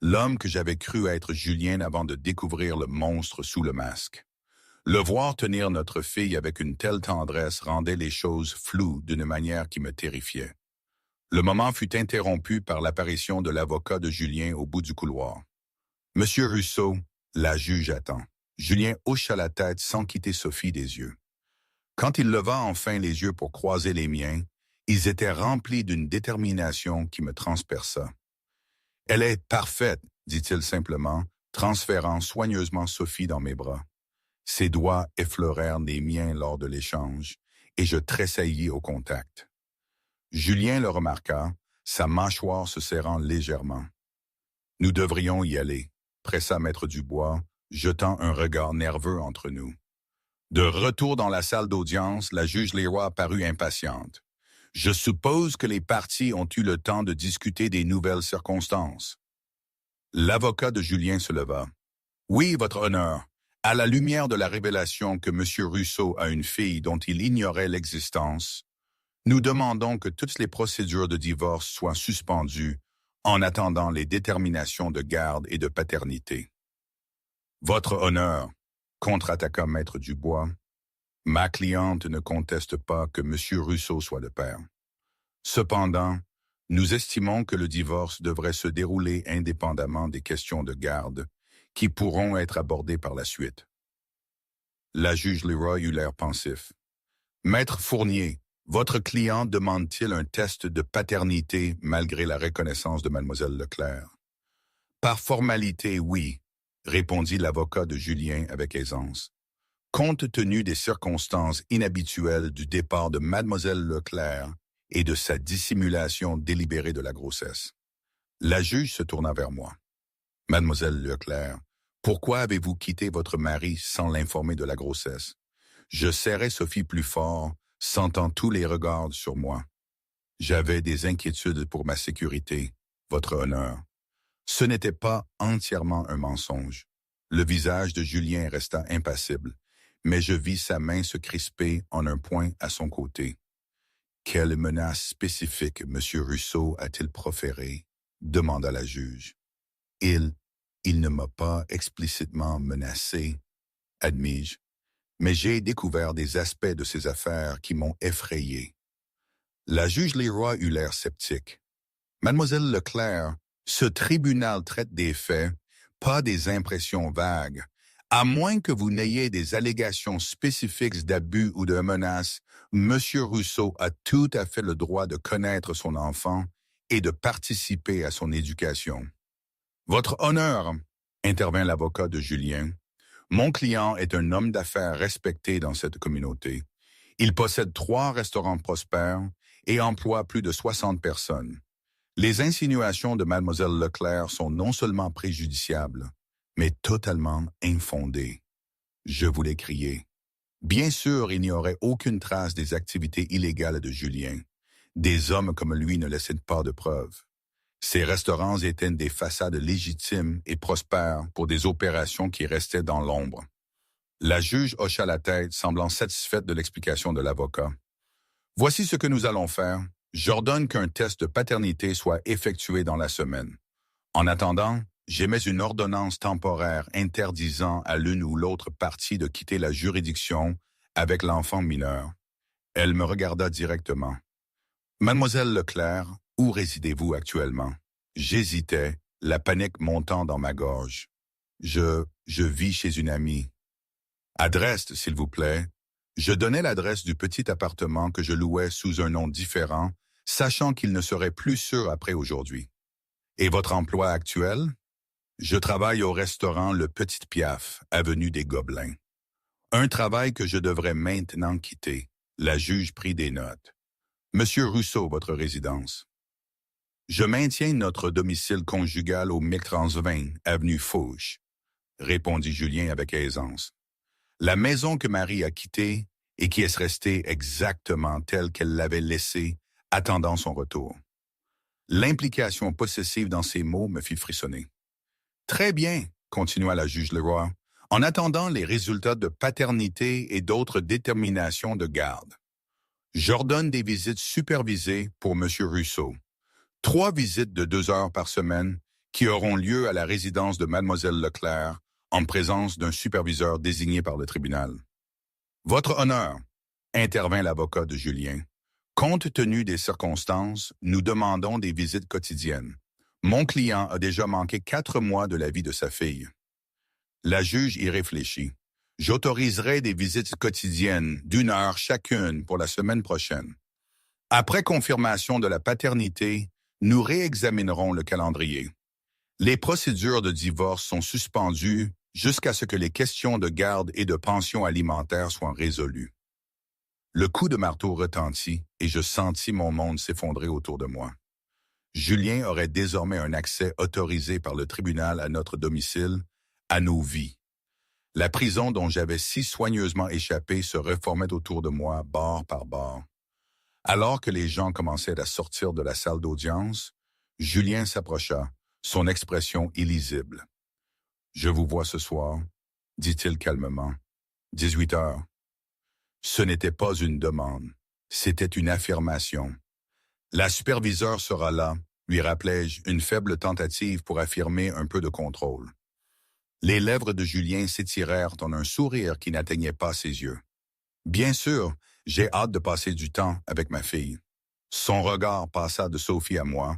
L'homme que j'avais cru être Julien avant de découvrir le monstre sous le masque. Le voir tenir notre fille avec une telle tendresse rendait les choses floues d'une manière qui me terrifiait. Le moment fut interrompu par l'apparition de l'avocat de Julien au bout du couloir. « Monsieur Russo, la juge attend. » Julien hocha la tête sans quitter Sophie des yeux. Quand il leva enfin les yeux pour croiser les miens, ils étaient remplis d'une détermination qui me transperça. « Elle est parfaite, » dit-il simplement, transférant soigneusement Sophie dans mes bras. Ses doigts effleurèrent les miens lors de l'échange, et je tressaillis au contact. Julien le remarqua, sa mâchoire se serrant légèrement. « Nous devrions y aller », pressa Maître Dubois, jetant un regard nerveux entre nous. De retour dans la salle d'audience, la juge Leroy parut impatiente. « Je suppose que les parties ont eu le temps de discuter des nouvelles circonstances. » L'avocat de Julien se leva. « Oui, votre honneur. À la lumière de la révélation que M. Russo a une fille dont il ignorait l'existence, Nous demandons que toutes les procédures de divorce soient suspendues en attendant les déterminations de garde et de paternité. Votre honneur, contre-attaqua Maître Dubois, ma cliente ne conteste pas que M. Russo soit le père. Cependant, nous estimons que le divorce devrait se dérouler indépendamment des questions de garde qui pourront être abordées par la suite. La juge Leroy eut l'air pensif. Maître Fournier, votre client demande-t-il un test de paternité malgré la reconnaissance de Mademoiselle Leclerc? Par formalité, oui, répondit l'avocat de Julien avec aisance. Compte tenu des circonstances inhabituelles du départ de Mademoiselle Leclerc et de sa dissimulation délibérée de la grossesse. La juge se tourna vers moi. Mademoiselle Leclerc, pourquoi avez-vous quitté votre mari sans l'informer de la grossesse? Je serrai Sophie plus fort, sentant tous les regards sur moi. J'avais des inquiétudes pour ma sécurité, votre honneur. Ce n'était pas entièrement un mensonge. Le visage de Julien resta impassible, mais je vis sa main se crisper en un point à son côté. Quelle menace spécifique M. Russo a-t-il proférée? Demanda la juge. Il ne m'a pas explicitement menacé, admis-je, mais j'ai découvert des aspects de ses affaires qui m'ont effrayé. La juge Leroy eut l'air sceptique. Mademoiselle Leclerc, ce tribunal traite des faits, pas des impressions vagues. À moins que vous n'ayez des allégations spécifiques d'abus ou de menaces, M. Russo a tout à fait le droit de connaître son enfant et de participer à son éducation. Votre honneur, intervint l'avocat de Julien, mon client est un homme d'affaires respecté dans cette communauté. Il possède 3 restaurants prospères et emploie plus de 60 personnes. Les insinuations de Mademoiselle Leclerc sont non seulement préjudiciables, mais totalement infondées. Je voulais crier. Bien sûr, il n'y aurait aucune trace des activités illégales de Julien. Des hommes comme lui ne laissaient pas de preuves. Ces restaurants étaient des façades légitimes et prospères pour des opérations qui restaient dans l'ombre. La juge hocha la tête, semblant satisfaite de l'explication de l'avocat. Voici ce que nous allons faire. J'ordonne qu'un test de paternité soit effectué dans la semaine. En attendant, j'émets une ordonnance temporaire interdisant à l'une ou l'autre partie de quitter la juridiction avec l'enfant mineur. Elle me regarda directement. Mademoiselle Leclerc, où résidez-vous actuellement? J'hésitais, la panique montant dans ma gorge. Je vis chez une amie. Adresse, s'il vous plaît. Je donnai l'adresse du petit appartement que je louais sous un nom différent, sachant qu'il ne serait plus sûr après aujourd'hui. Et votre emploi actuel? Je travaille au restaurant Le Petit Piaf, avenue des Gobelins. Un travail que je devrais maintenant quitter. La juge prit des notes. Monsieur Russo, votre résidence. Je maintiens notre domicile conjugal au 1030 avenue Fauche, répondit Julien avec aisance. La maison que Marie a quittée et qui est restée exactement telle qu'elle l'avait laissée, attendant son retour. L'implication possessive dans ces mots me fit frissonner. Très bien, continua la juge Leroy, en attendant les résultats de paternité et d'autres déterminations de garde. J'ordonne des visites supervisées pour M. Russo. 3 visites de 2 heures par semaine qui auront lieu à la résidence de Mademoiselle Leclerc en présence d'un superviseur désigné par le tribunal. Votre honneur, intervint l'avocat de Julien. Compte tenu des circonstances, nous demandons des visites quotidiennes. Mon client a déjà manqué 4 mois de la vie de sa fille. La juge y réfléchit. J'autoriserai des visites quotidiennes d'1 heure chacune pour la semaine prochaine. Après confirmation de la paternité, nous réexaminerons le calendrier. Les procédures de divorce sont suspendues jusqu'à ce que les questions de garde et de pension alimentaire soient résolues. Le coup de marteau retentit et je sentis mon monde s'effondrer autour de moi. Julien aurait désormais un accès autorisé par le tribunal à notre domicile, à nos vies. La prison dont j'avais si soigneusement échappé se reformait autour de moi, bord par bord. Alors que les gens commençaient à sortir de la salle d'audience, Julien s'approcha, son expression illisible. « Je vous vois ce soir, » dit-il calmement. « 18 heures. » Ce n'était pas une demande, C'était une affirmation. La superviseure sera là, lui rappelai-je, une faible tentative pour affirmer un peu de contrôle. Les lèvres de Julien s'étirèrent en un sourire qui n'atteignait pas ses yeux. Bien sûr, j'ai hâte de passer du temps avec ma fille. Son regard passa de Sophie à moi,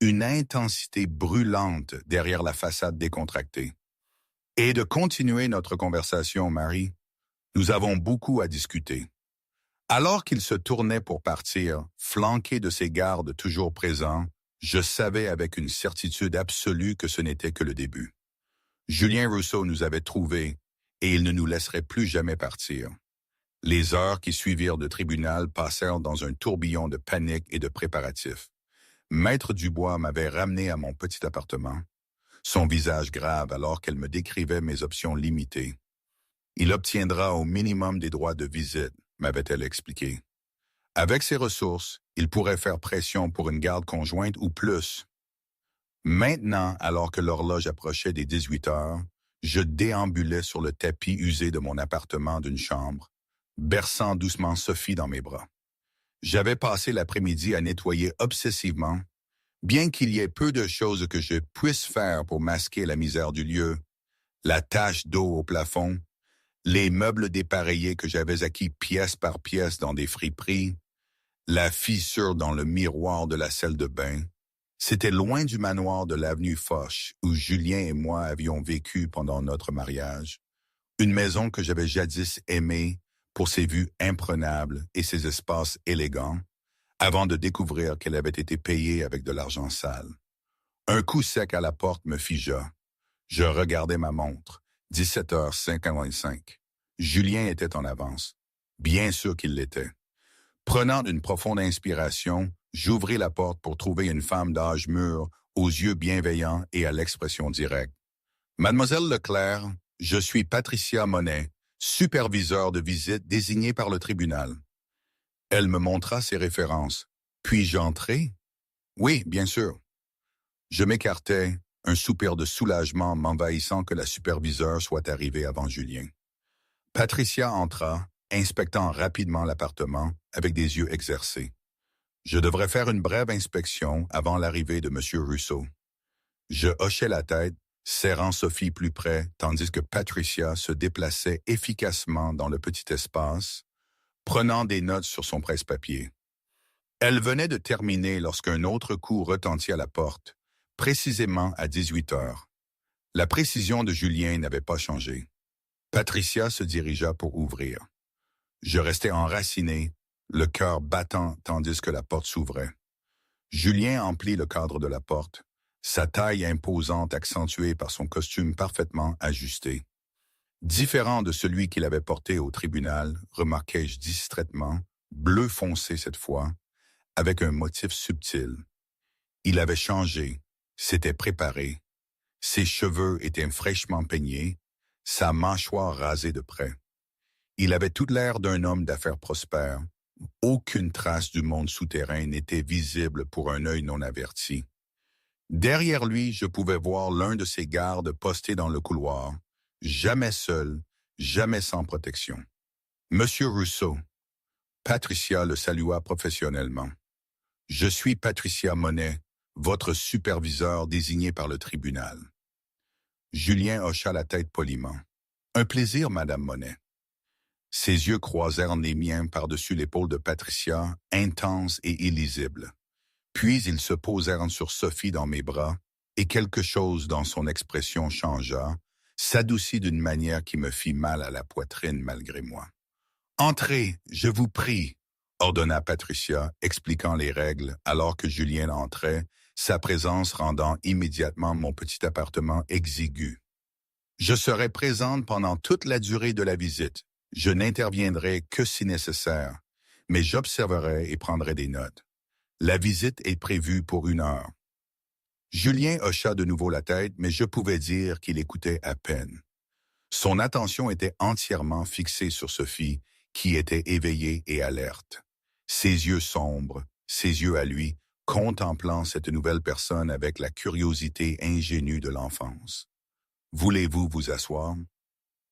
une intensité brûlante derrière la façade décontractée. Et de continuer notre conversation, Marie. Nous avons beaucoup à discuter. Alors qu'il se tournait pour partir, flanqué de ses gardes toujours présents, je savais avec une certitude absolue que ce n'était que le début. Julien Rousseau nous avait trouvés et il ne nous laisserait plus jamais partir. Les heures qui suivirent de tribunal passèrent dans un tourbillon de panique et de préparatifs. Maître Dubois m'avait ramené à mon petit appartement, son visage grave alors qu'elle me décrivait mes options limitées. Il obtiendra au minimum des droits de visite, m'avait-elle expliqué. Avec ses ressources, il pourrait faire pression pour une garde conjointe ou plus. Maintenant, alors que l'horloge approchait des 18 heures, je déambulais sur le tapis usé de mon appartement d'une chambre, berçant doucement Sophie dans mes bras. J'avais passé l'après-midi à nettoyer obsessivement, bien qu'il y ait peu de choses que je puisse faire pour masquer la misère du lieu, la tache d'eau au plafond, les meubles dépareillés que j'avais acquis pièce par pièce dans des friperies, la fissure dans le miroir de la salle de bain. C'était loin du manoir de l'avenue Foch où Julien et moi avions vécu pendant notre mariage, une maison que j'avais jadis aimée pour ses vues imprenables et ses espaces élégants, avant de découvrir qu'elle avait été payée avec de l'argent sale. Un coup sec à la porte me figea. Je regardai ma montre. 17h55. Julien était en avance. Bien sûr qu'il l'était. Prenant une profonde inspiration, j'ouvris la porte pour trouver une femme d'âge mûr, aux yeux bienveillants et à l'expression directe. « Mademoiselle Leclerc, je suis Patricia Monet, superviseur de visite désigné par le tribunal. » Elle me montra ses références. « Puis-je entrer? »« Oui, bien sûr. » Je m'écartai, un soupir de soulagement m'envahissant que la superviseure soit arrivée avant Julien. Patricia entra, inspectant rapidement l'appartement avec des yeux exercés. Je devrais faire une brève inspection avant l'arrivée de M. Rousseau. Je hochai la tête, serrant Sophie plus près, tandis que Patricia se déplaçait efficacement dans le petit espace, prenant des notes sur son presse-papier. Elle venait de terminer lorsqu'un autre coup retentit à la porte, précisément à 18 heures. La précision de Julien n'avait pas changé. Patricia se dirigea pour ouvrir. Je restais enraciné, le cœur battant tandis que la porte s'ouvrait. Julien emplit le cadre de la porte, sa taille imposante accentuée par son costume parfaitement ajusté. Différent de celui qu'il avait porté au tribunal, remarquai-je distraitement, bleu foncé cette fois, avec un motif subtil. Il avait changé, s'était préparé. Ses cheveux étaient fraîchement peignés, sa mâchoire rasée de près. Il avait tout l'air d'un homme d'affaires prospère. Aucune trace du monde souterrain n'était visible pour un œil non averti. Derrière lui, je pouvais voir l'un de ses gardes postés dans le couloir, jamais seul, jamais sans protection. « Monsieur Rousseau. » Patricia le salua professionnellement. « Je suis Patricia Monet, votre superviseur désigné par le tribunal. » Julien hocha la tête poliment. « Un plaisir, Madame Monet. » Ses yeux croisèrent les miens par-dessus l'épaule de Patricia, intenses et illisibles. Puis ils se posèrent sur Sophie dans mes bras, et quelque chose dans son expression changea, s'adoucit d'une manière qui me fit mal à la poitrine malgré moi. « Entrez, je vous prie », ordonna Patricia, expliquant les règles alors que Julien entrait, sa présence rendant immédiatement mon petit appartement exigu. « Je serai présente pendant toute la durée de la visite. Je n'interviendrai que si nécessaire, mais j'observerai et prendrai des notes. La visite est prévue pour 1 heure. » Julien hocha de nouveau la tête, mais je pouvais dire qu'il écoutait à peine. Son attention était entièrement fixée sur Sophie, qui était éveillée et alerte. Ses yeux sombres, ses yeux à lui, contemplant cette nouvelle personne avec la curiosité ingénue de l'enfance. « Voulez-vous vous asseoir? »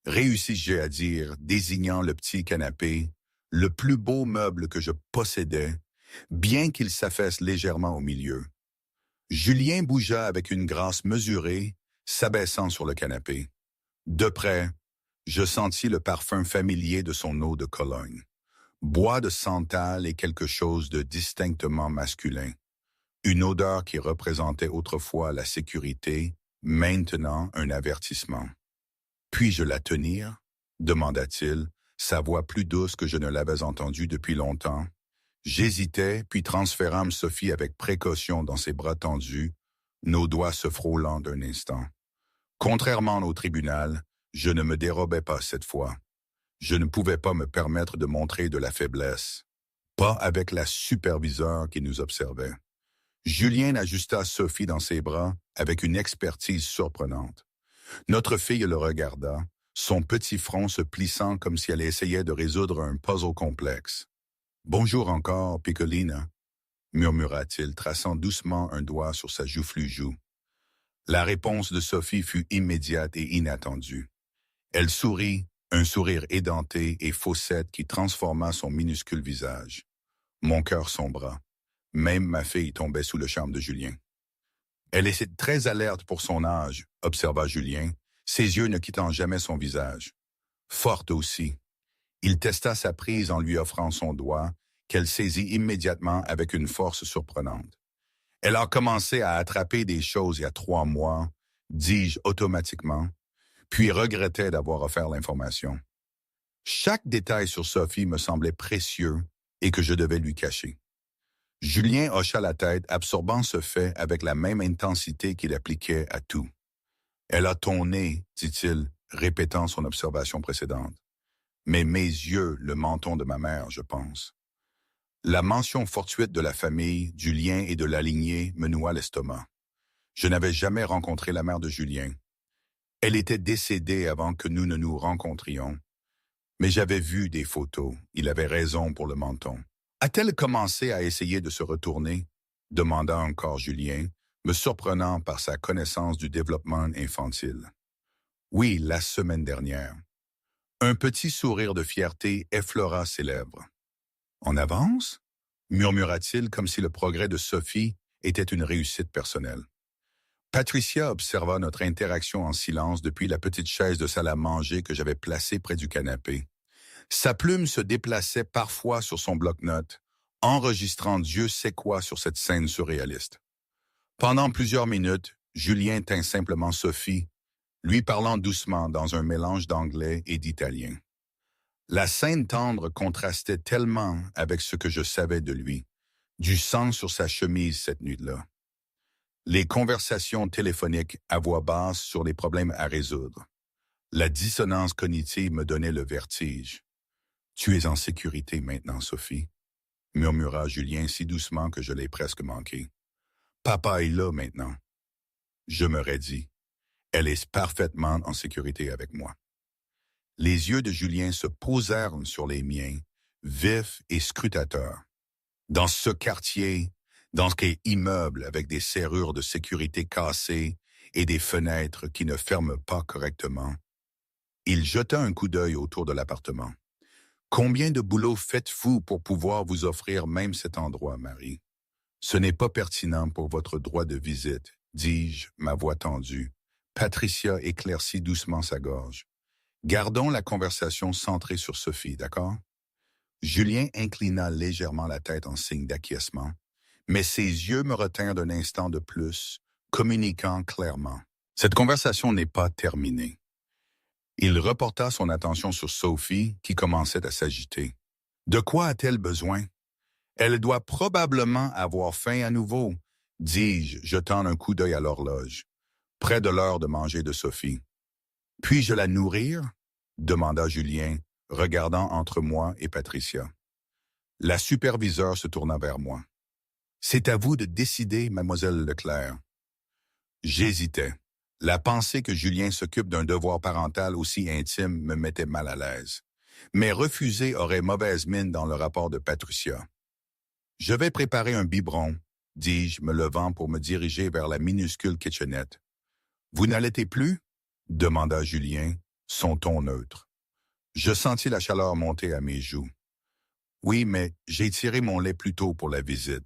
Réussis-je à dire, désignant le petit canapé, le plus beau meuble que je possédais, bien qu'il s'affaisse légèrement au milieu. Julien bougea avec une grâce mesurée, s'abaissant sur le canapé. De près, je sentis le parfum familier de son eau de Cologne. Bois de santal et quelque chose de distinctement masculin. Une odeur qui représentait autrefois la sécurité, maintenant un avertissement. « Puis-je la tenir ?» demanda-t-il, sa voix plus douce que je ne l'avais entendue depuis longtemps. J'hésitais, puis transférâmes Sophie avec précaution dans ses bras tendus, nos doigts se frôlant d'un instant. Contrairement au tribunal, je ne me dérobais pas cette fois. Je ne pouvais pas me permettre de montrer de la faiblesse. Pas avec la superviseure qui nous observait. Julien ajusta Sophie dans ses bras avec une expertise surprenante. Notre fille le regarda, son petit front se plissant comme si elle essayait de résoudre un puzzle complexe. « Bonjour encore, Piccolina », murmura-t-il, traçant doucement un doigt sur sa joufflue joue. La réponse de Sophie fut immédiate et inattendue. Elle sourit, un sourire édenté et faussette qui transforma son minuscule visage. Mon cœur sombra. Même ma fille tombait sous le charme de Julien. « Elle est très alerte pour son âge », observa Julien, ses yeux ne quittant jamais son visage. Forte aussi. Il testa sa prise en lui offrant son doigt, qu'elle saisit immédiatement avec une force surprenante. Elle a commencé à attraper des choses il y a 3 mois, dis-je automatiquement, puis regrettait d'avoir offert l'information. Chaque détail sur Sophie me semblait précieux et que je devais lui cacher. Julien hocha la tête, absorbant ce fait avec la même intensité qu'il appliquait à tout. « Elle a ton nez, dit-il, répétant son observation précédente. Mais mes yeux, le menton de ma mère, je pense. » La mention fortuite de la famille, du lien et de la lignée me noua l'estomac. Je n'avais jamais rencontré la mère de Julien. Elle était décédée avant que nous ne nous rencontrions. Mais j'avais vu des photos, il avait raison pour le menton. A-t-elle commencé à essayer de se retourner? Demanda encore Julien, me surprenant par sa connaissance du développement infantile. Oui, la semaine dernière. Un petit sourire de fierté effleura ses lèvres. En avance? Murmura-t-il comme si le progrès de Sophie était une réussite personnelle. Patricia observa notre interaction en silence depuis la petite chaise de salle à manger que j'avais placée près du canapé. Sa plume se déplaçait parfois sur son bloc-notes, enregistrant Dieu sait quoi sur cette scène surréaliste. Pendant plusieurs minutes, Julien tint simplement Sophie, lui parlant doucement dans un mélange d'anglais et d'italien. La scène tendre contrastait tellement avec ce que je savais de lui, du sang sur sa chemise cette nuit-là. Les conversations téléphoniques à voix basse sur les problèmes à résoudre. La dissonance cognitive me donnait le vertige. « Tu es en sécurité maintenant, Sophie », murmura Julien si doucement que je l'ai presque manqué. « Papa est là maintenant. » Je me raidis. Elle est parfaitement en sécurité avec moi. Les yeux de Julien se posèrent sur les miens, vifs et scrutateurs. Dans ce quartier, dans ce immeuble avec des serrures de sécurité cassées et des fenêtres qui ne ferment pas correctement, il jeta un coup d'œil autour de l'appartement. « Combien de boulot faites-vous pour pouvoir vous offrir même cet endroit, Marie? Ce n'est pas pertinent pour votre droit de visite, dis-je, ma voix tendue. Patricia éclaircit doucement sa gorge. Gardons la conversation centrée sur Sophie, d'accord? Julien inclina légèrement la tête en signe d'acquiescement, mais ses yeux me retinrent d'un instant de plus, communiquant clairement. Cette conversation n'est pas terminée. Il reporta son attention sur Sophie, qui commençait à s'agiter. De quoi a-t-elle besoin? Elle doit probablement avoir faim à nouveau, dis-je, jetant un coup d'œil à l'horloge, près de l'heure de manger de Sophie. Puis-je la nourrir? Demanda Julien, regardant entre moi et Patricia. La superviseure se tourna vers moi. C'est à vous de décider, mademoiselle Leclerc. J'hésitais. La pensée que Julien s'occupe d'un devoir parental aussi intime me mettait mal à l'aise. Mais refuser aurait mauvaise mine dans le rapport de Patricia. Je vais préparer un biberon, dis-je, me levant pour me diriger vers la minuscule kitchenette. Vous n'allaitez plus? Demanda Julien, son ton neutre. Je sentis la chaleur monter à mes joues. Oui, mais j'ai tiré mon lait plus tôt pour la visite.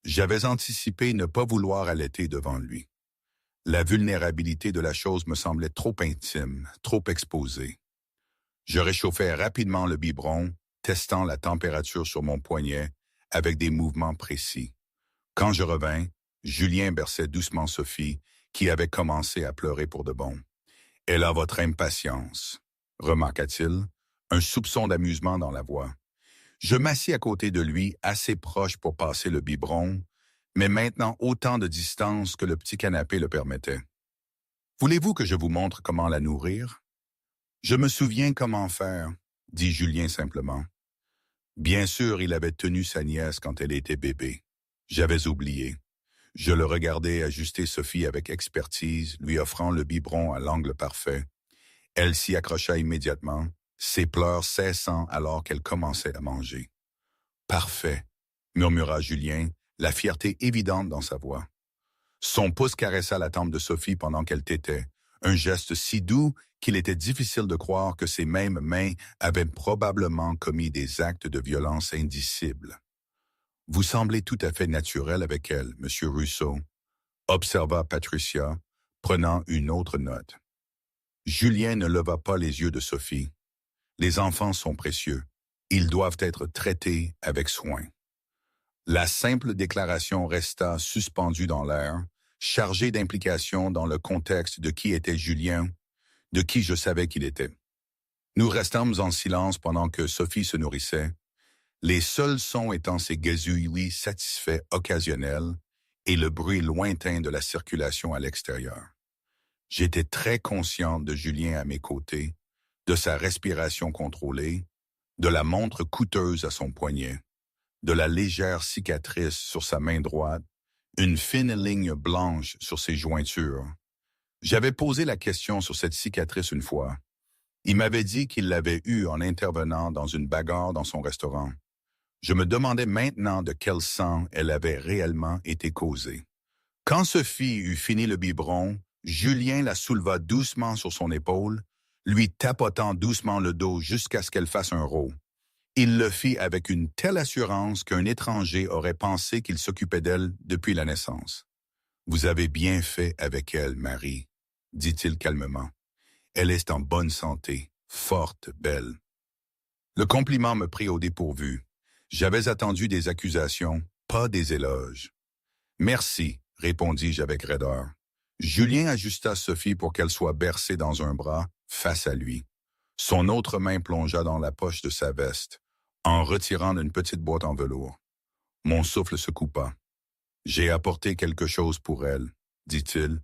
J'avais anticipé ne pas vouloir allaiter devant lui. La vulnérabilité de la chose me semblait trop intime, trop exposée. Je réchauffai rapidement le biberon, testant la température sur mon poignet avec des mouvements précis. Quand je revins, Julien berçait doucement Sophie, qui avait commencé à pleurer pour de bon. « Elle a votre impatience », remarqua-t-il, un soupçon d'amusement dans la voix. Je m'assis à côté de lui, assez proche pour passer le biberon, mais maintenant autant de distance que le petit canapé le permettait. « Voulez-vous que je vous montre comment la nourrir? » « Je me souviens comment faire, » dit Julien simplement. Bien sûr, il avait tenu sa nièce quand elle était bébé. J'avais oublié. Je le regardais ajuster Sophie avec expertise, lui offrant le biberon à l'angle parfait. Elle s'y accrocha immédiatement, ses pleurs cessant alors qu'elle commençait à manger. « Parfait, » murmura Julien, la fierté évidente dans sa voix. Son pouce caressa la tempe de Sophie pendant qu'elle tétait, un geste si doux qu'il était difficile de croire que ces mêmes mains avaient probablement commis des actes de violence indicibles. « Vous semblez tout à fait naturel avec elle, Monsieur Russo, » observa Patricia, prenant une autre note. Julien ne leva pas les yeux de Sophie. Les enfants sont précieux. Ils doivent être traités avec soin. La simple déclaration resta suspendue dans l'air, chargée d'implications dans le contexte de qui était Julien, de qui je savais qu'il était. Nous restâmes en silence pendant que Sophie se nourrissait, les seuls sons étant ses gazouillis satisfaits occasionnels et le bruit lointain de la circulation à l'extérieur. J'étais très conscient de Julien à mes côtés, de sa respiration contrôlée, de la montre coûteuse à son poignet, de la légère cicatrice sur sa main droite, une fine ligne blanche sur ses jointures. J'avais posé la question sur cette cicatrice une fois. Il m'avait dit qu'il l'avait eue en intervenant dans une bagarre dans son restaurant. Je me demandais maintenant de quel sang elle avait réellement été causée. Quand Sophie eut fini le biberon, Julien la souleva doucement sur son épaule, lui tapotant doucement le dos jusqu'à ce qu'elle fasse un rot. Il le fit avec une telle assurance qu'un étranger aurait pensé qu'il s'occupait d'elle depuis la naissance. « Vous avez bien fait avec elle, Marie, » dit-il calmement. « Elle est en bonne santé, forte, belle. » Le compliment me prit au dépourvu. J'avais attendu des accusations, pas des éloges. « Merci, » répondis-je avec raideur. Julien ajusta Sophie pour qu'elle soit bercée dans un bras, face à lui. Son autre main plongea dans la poche de sa veste, en retirant une petite boîte en velours. Mon souffle se coupa. « J'ai apporté quelque chose pour elle, » dit-il,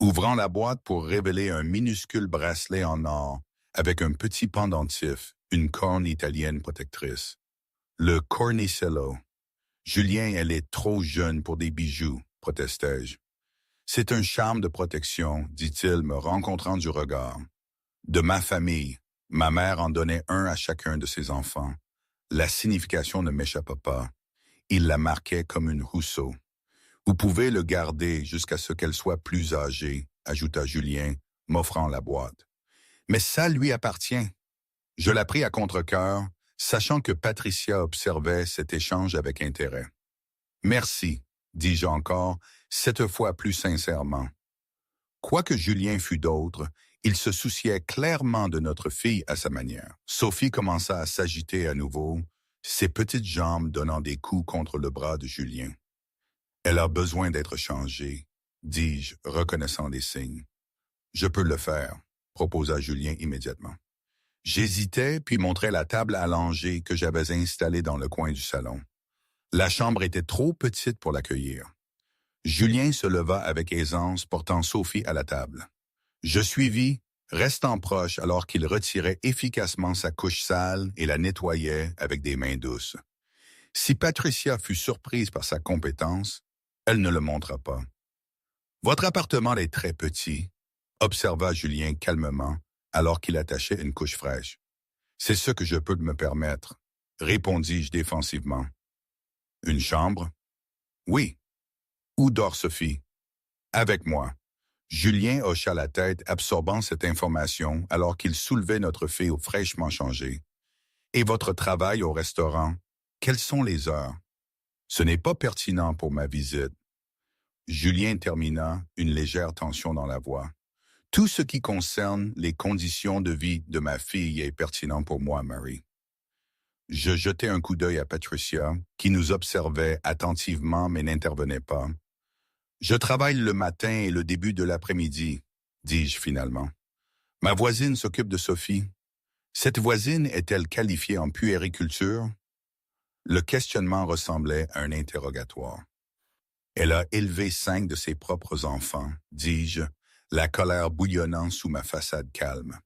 ouvrant la boîte pour révéler un minuscule bracelet en or avec un petit pendentif, une corne italienne protectrice. Le cornicello. « Julien, elle est trop jeune pour des bijoux, » protestai-je. « C'est un charme de protection, » dit-il, me rencontrant du regard. « De ma famille, ma mère en donnait un à chacun de ses enfants. La signification ne m'échappa pas. Il la marquait comme une Rousseau. Vous pouvez le garder jusqu'à ce qu'elle soit plus âgée, ajouta Julien, m'offrant la boîte. Mais ça lui appartient. Je la pris à contre-cœur, sachant que Patricia observait cet échange avec intérêt. Merci, dis-je encore, cette fois plus sincèrement. Quoique Julien fût d'autre, il se souciait clairement de notre fille à sa manière. Sophie commença à s'agiter à nouveau, ses petites jambes donnant des coups contre le bras de Julien. « Elle a besoin d'être changée, » dis-je, reconnaissant les signes. « Je peux le faire, » proposa Julien immédiatement. J'hésitais, puis montrai la table allongée que j'avais installée dans le coin du salon. La chambre était trop petite pour l'accueillir. Julien se leva avec aisance, portant Sophie à la table. Je suivis, restant proche alors qu'il retirait efficacement sa couche sale et la nettoyait avec des mains douces. Si Patricia fut surprise par sa compétence, elle ne le montra pas. « Votre appartement est très petit, » observa Julien calmement, alors qu'il attachait une couche fraîche. « C'est ce que je peux me permettre, » répondis-je défensivement. « Une chambre? »« Oui. »« Où dort Sophie? »« Avec moi. » Julien hocha la tête, absorbant cette information alors qu'il soulevait notre fille fraîchement changée. Et votre travail au restaurant, quelles sont les heures? Ce n'est pas pertinent pour ma visite. Julien termina, une légère tension dans la voix. Tout ce qui concerne les conditions de vie de ma fille est pertinent pour moi, Mary. Je jetai un coup d'œil à Patricia, qui nous observait attentivement mais n'intervenait pas. Je travaille le matin et le début de l'après-midi, dis-je finalement. Ma voisine s'occupe de Sophie. Cette voisine est-elle qualifiée en puériculture? Le questionnement ressemblait à un interrogatoire. Elle a élevé 5 de ses propres enfants, dis-je, la colère bouillonnant sous ma façade calme.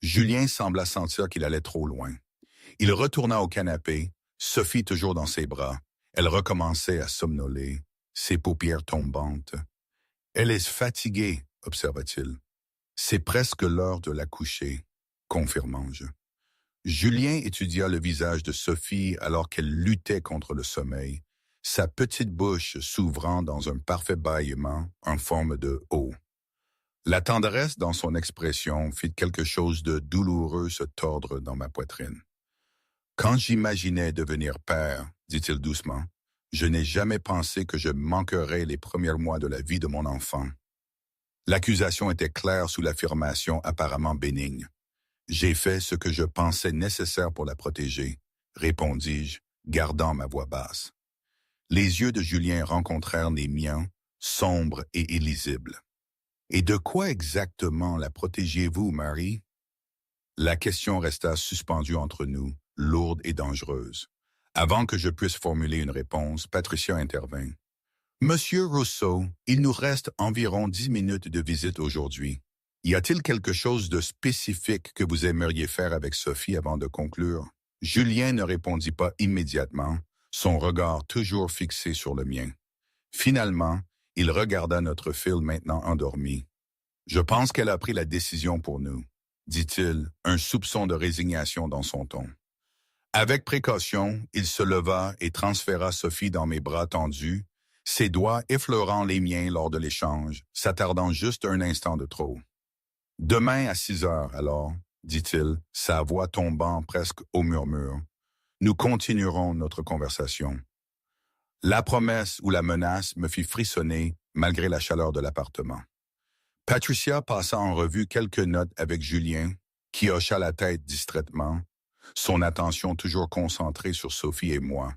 Julien sembla sentir qu'il allait trop loin. Il retourna au canapé, Sophie toujours dans ses bras. Elle recommençait à somnoler, ses paupières tombantes. « Elle est fatiguée, observa-t-il. C'est presque l'heure de la coucher, confirmai-je. Julien étudia le visage de Sophie alors qu'elle luttait contre le sommeil, sa petite bouche s'ouvrant dans un parfait bâillement en forme de O. La tendresse dans son expression fit quelque chose de douloureux se tordre dans ma poitrine. « Quand j'imaginais devenir père, dit-il doucement, je n'ai jamais pensé que je manquerais les premiers mois de la vie de mon enfant. » L'accusation était claire sous l'affirmation apparemment bénigne. « J'ai fait ce que je pensais nécessaire pour la protéger, » répondis-je, gardant ma voix basse. Les yeux de Julien rencontrèrent les miens, sombres et illisibles. « Et de quoi exactement la protégiez-vous, Mary? » La question resta suspendue entre nous, lourde et dangereuse. Avant que je puisse formuler une réponse, Patricia intervint. « Monsieur Rousseau, il nous reste environ 10 minutes de visite aujourd'hui. Y a-t-il quelque chose de spécifique que vous aimeriez faire avec Sophie avant de conclure? » Julien ne répondit pas immédiatement, son regard toujours fixé sur le mien. Finalement, il regarda notre fille maintenant endormie. « Je pense qu'elle a pris la décision pour nous, » dit-il, un soupçon de résignation dans son ton. Avec précaution, il se leva et transféra Sophie dans mes bras tendus, ses doigts effleurant les miens lors de l'échange, s'attardant juste un instant de trop. « Demain à 6 heures, alors, » dit-il, sa voix tombant presque au murmure. « Nous continuerons notre conversation. » La promesse ou la menace me fit frissonner malgré la chaleur de l'appartement. Patricia passa en revue quelques notes avec Julien, qui hocha la tête distraitement, son attention toujours concentrée sur Sophie et moi.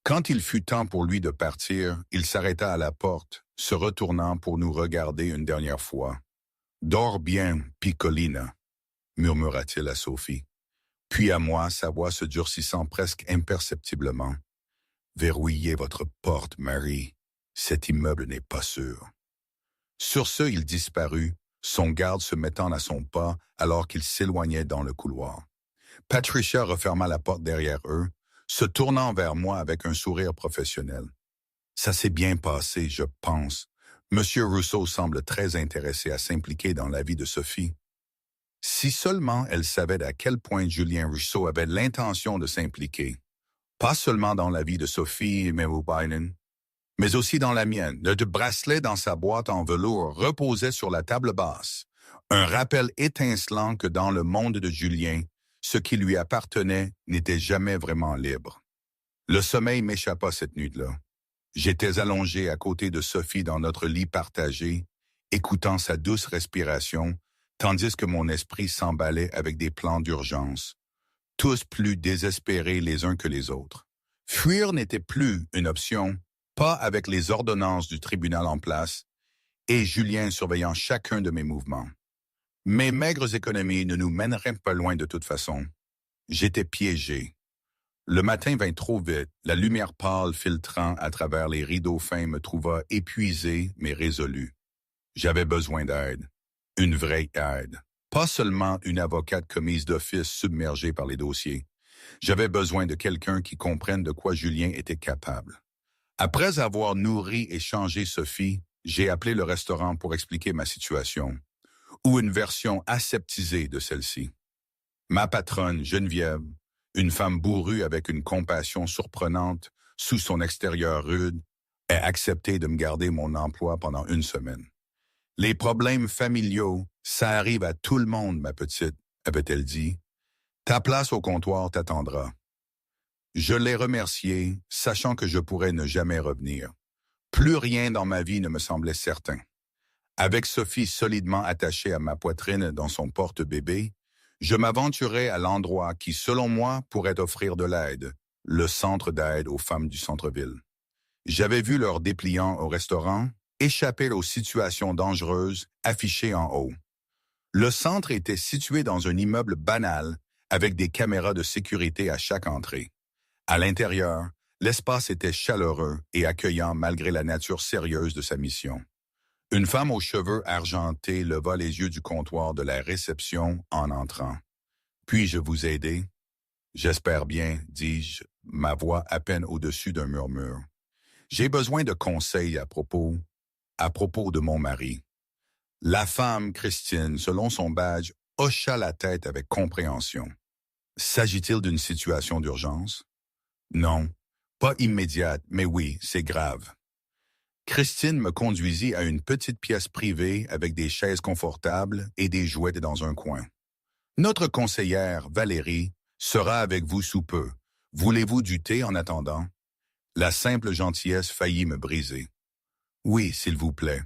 Quand il fut temps pour lui de partir, il s'arrêta à la porte, se retournant pour nous regarder une dernière fois. « Dors bien, Piccolina », murmura-t-il à Sophie. Puis à moi, sa voix se durcissant presque imperceptiblement. « Verrouillez votre porte, Mary. Cet immeuble n'est pas sûr. » Sur ce, il disparut, son garde se mettant à son pas alors qu'il s'éloignait dans le couloir. Patricia referma la porte derrière eux, se tournant vers moi avec un sourire professionnel. « Ça s'est bien passé, je pense. Monsieur Rousseau semble très intéressé à s'impliquer dans la vie de Sophie. » Si seulement elle savait à quel point Julien Rousseau avait l'intention de s'impliquer, pas seulement dans la vie de Sophie et Mary Biden, mais aussi dans la mienne. Le bracelet dans sa boîte en velours reposait sur la table basse, un rappel étincelant que dans le monde de Julien, ce qui lui appartenait n'était jamais vraiment libre. Le sommeil m'échappa cette nuit-là. J'étais allongé à côté de Sophie dans notre lit partagé, écoutant sa douce respiration, tandis que mon esprit s'emballait avec des plans d'urgence, tous plus désespérés les uns que les autres. Fuir n'était plus une option, pas avec les ordonnances du tribunal en place, et Julien surveillant chacun de mes mouvements. Mes maigres économies ne nous mèneraient pas loin de toute façon. J'étais piégé. Le matin vint trop vite, la lumière pâle filtrant à travers les rideaux fins me trouva épuisé mais résolu. J'avais besoin d'aide, une vraie aide, pas seulement une avocate commise d'office submergée par les dossiers. J'avais besoin de quelqu'un qui comprenne de quoi Julien était capable. Après avoir nourri et changé Sophie, j'ai appelé le restaurant pour expliquer ma situation, ou une version aseptisée de celle-ci. Ma patronne, Geneviève, une femme bourrue avec une compassion surprenante sous son extérieur rude, a accepté de me garder mon emploi pendant 1 semaine. « Les problèmes familiaux, ça arrive à tout le monde, ma petite, » avait-elle dit. Ta place au comptoir t'attendra. Je l'ai remercié, sachant que je pourrais ne jamais revenir. Plus rien dans ma vie ne me semblait certain. Avec Sophie solidement attachée à ma poitrine dans son porte-bébé, je m'aventurais à l'endroit qui, selon moi, pourrait offrir de l'aide, le centre d'aide aux femmes du centre-ville. J'avais vu leurs dépliants au restaurant, échapper aux situations dangereuses affichées en haut. Le centre était situé dans un immeuble banal, avec des caméras de sécurité à chaque entrée. À l'intérieur, l'espace était chaleureux et accueillant malgré la nature sérieuse de sa mission. Une femme aux cheveux argentés leva les yeux du comptoir de la réception en entrant. « Puis-je vous aider? » « J'espère bien, dis-je, ma voix à peine au-dessus d'un murmure. « J'ai besoin de conseils à propos de mon mari. » La femme, Christine, selon son badge, hocha la tête avec compréhension. « S'agit-il d'une situation d'urgence? » « Non, pas immédiate, mais oui, c'est grave. » Christine me conduisit à une petite pièce privée avec des chaises confortables et des jouets dans un coin. « Notre conseillère, Valérie, sera avec vous sous peu. Voulez-vous du thé en attendant? » La simple gentillesse faillit me briser. « Oui, s'il vous plaît. »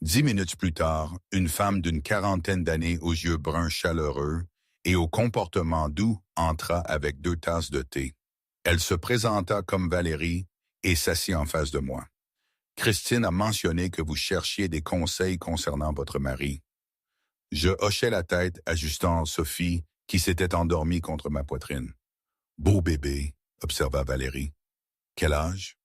10 minutes plus tard, une femme d'une quarantaine d'années aux yeux bruns chaleureux et au comportement doux entra avec 2 tasses de thé. Elle se présenta comme Valérie et s'assit en face de moi. « Christine a mentionné que vous cherchiez des conseils concernant votre mari. » Je hochai la tête, ajustant Sophie, qui s'était endormie contre ma poitrine. « Beau bébé, » observa Valérie. « Quel âge? »«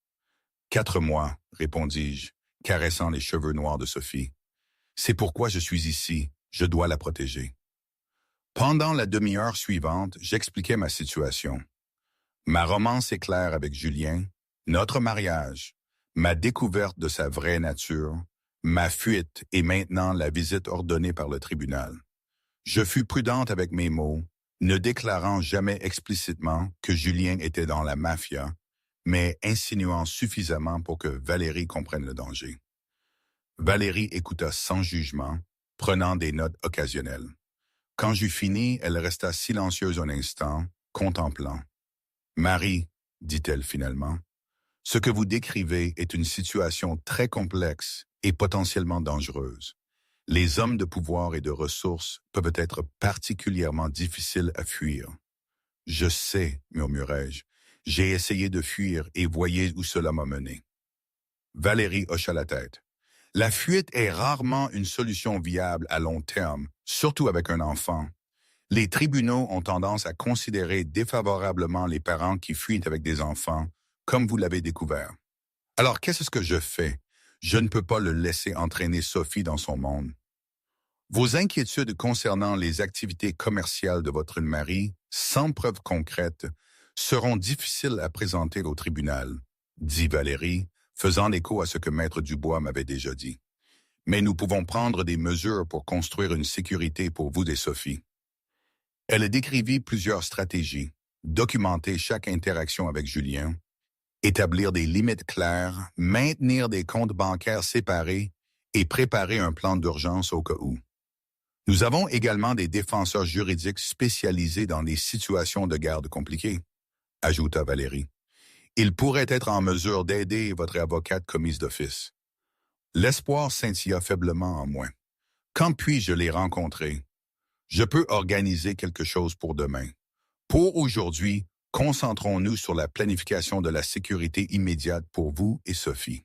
4 mois, » répondis-je, caressant les cheveux noirs de Sophie. « C'est pourquoi je suis ici, je dois la protéger. » Pendant la demi-heure suivante, j'expliquai ma situation. Ma romance éclair avec Julien, notre mariage, ma découverte de sa vraie nature, ma fuite et maintenant la visite ordonnée par le tribunal. Je fus prudente avec mes mots, ne déclarant jamais explicitement que Julien était dans la mafia, mais insinuant suffisamment pour que Valérie comprenne le danger. Valérie écouta sans jugement, prenant des notes occasionnelles. Quand j'eus fini, elle resta silencieuse un instant, contemplant. « Marie, dit-elle finalement, ce que vous décrivez est une situation très complexe et potentiellement dangereuse. Les hommes de pouvoir et de ressources peuvent être particulièrement difficiles à fuir. »« Je sais, murmurai-je. J'ai essayé de fuir et voyez où cela m'a mené. » Valérie hocha la tête. « La fuite est rarement une solution viable à long terme, surtout avec un enfant. Les tribunaux ont tendance à considérer défavorablement les parents qui fuient avec des enfants, comme vous l'avez découvert. Alors qu'est-ce que je fais? Je ne peux pas le laisser entraîner Sophie dans son monde. Vos inquiétudes concernant les activités commerciales de votre mari, sans preuve concrète, seront difficiles à présenter au tribunal, dit Valérie, faisant écho à ce que Maître Dubois m'avait déjà dit. Mais nous pouvons prendre des mesures pour construire une sécurité pour vous et Sophie. Elle décrivit plusieurs stratégies, documenter chaque interaction avec Julien, établir des limites claires, maintenir des comptes bancaires séparés et préparer un plan d'urgence au cas où. Nous avons également des défenseurs juridiques spécialisés dans des situations de garde compliquées, ajouta Valérie. Ils pourraient être en mesure d'aider votre avocate commise d'office. L'espoir scintilla faiblement en moi. Quand puis-je les rencontrer? Je peux organiser quelque chose pour demain. Pour aujourd'hui, concentrons-nous sur la planification de la sécurité immédiate pour vous et Sophie.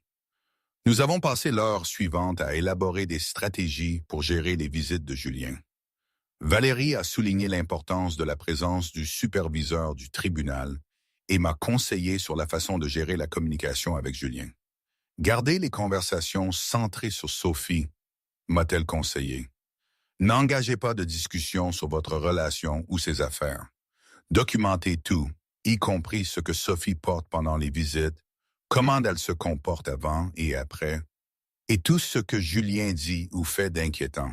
Nous avons passé l'heure suivante à élaborer des stratégies pour gérer les visites de Julien. Valérie a souligné l'importance de la présence du superviseur du tribunal et m'a conseillé sur la façon de gérer la communication avec Julien. Gardez les conversations centrées sur Sophie, m'a-t-elle conseillé. N'engagez pas de discussion sur votre relation ou ses affaires. Documentez tout, y compris ce que Sophie porte pendant les visites, comment elle se comporte avant et après, et tout ce que Julien dit ou fait d'inquiétant.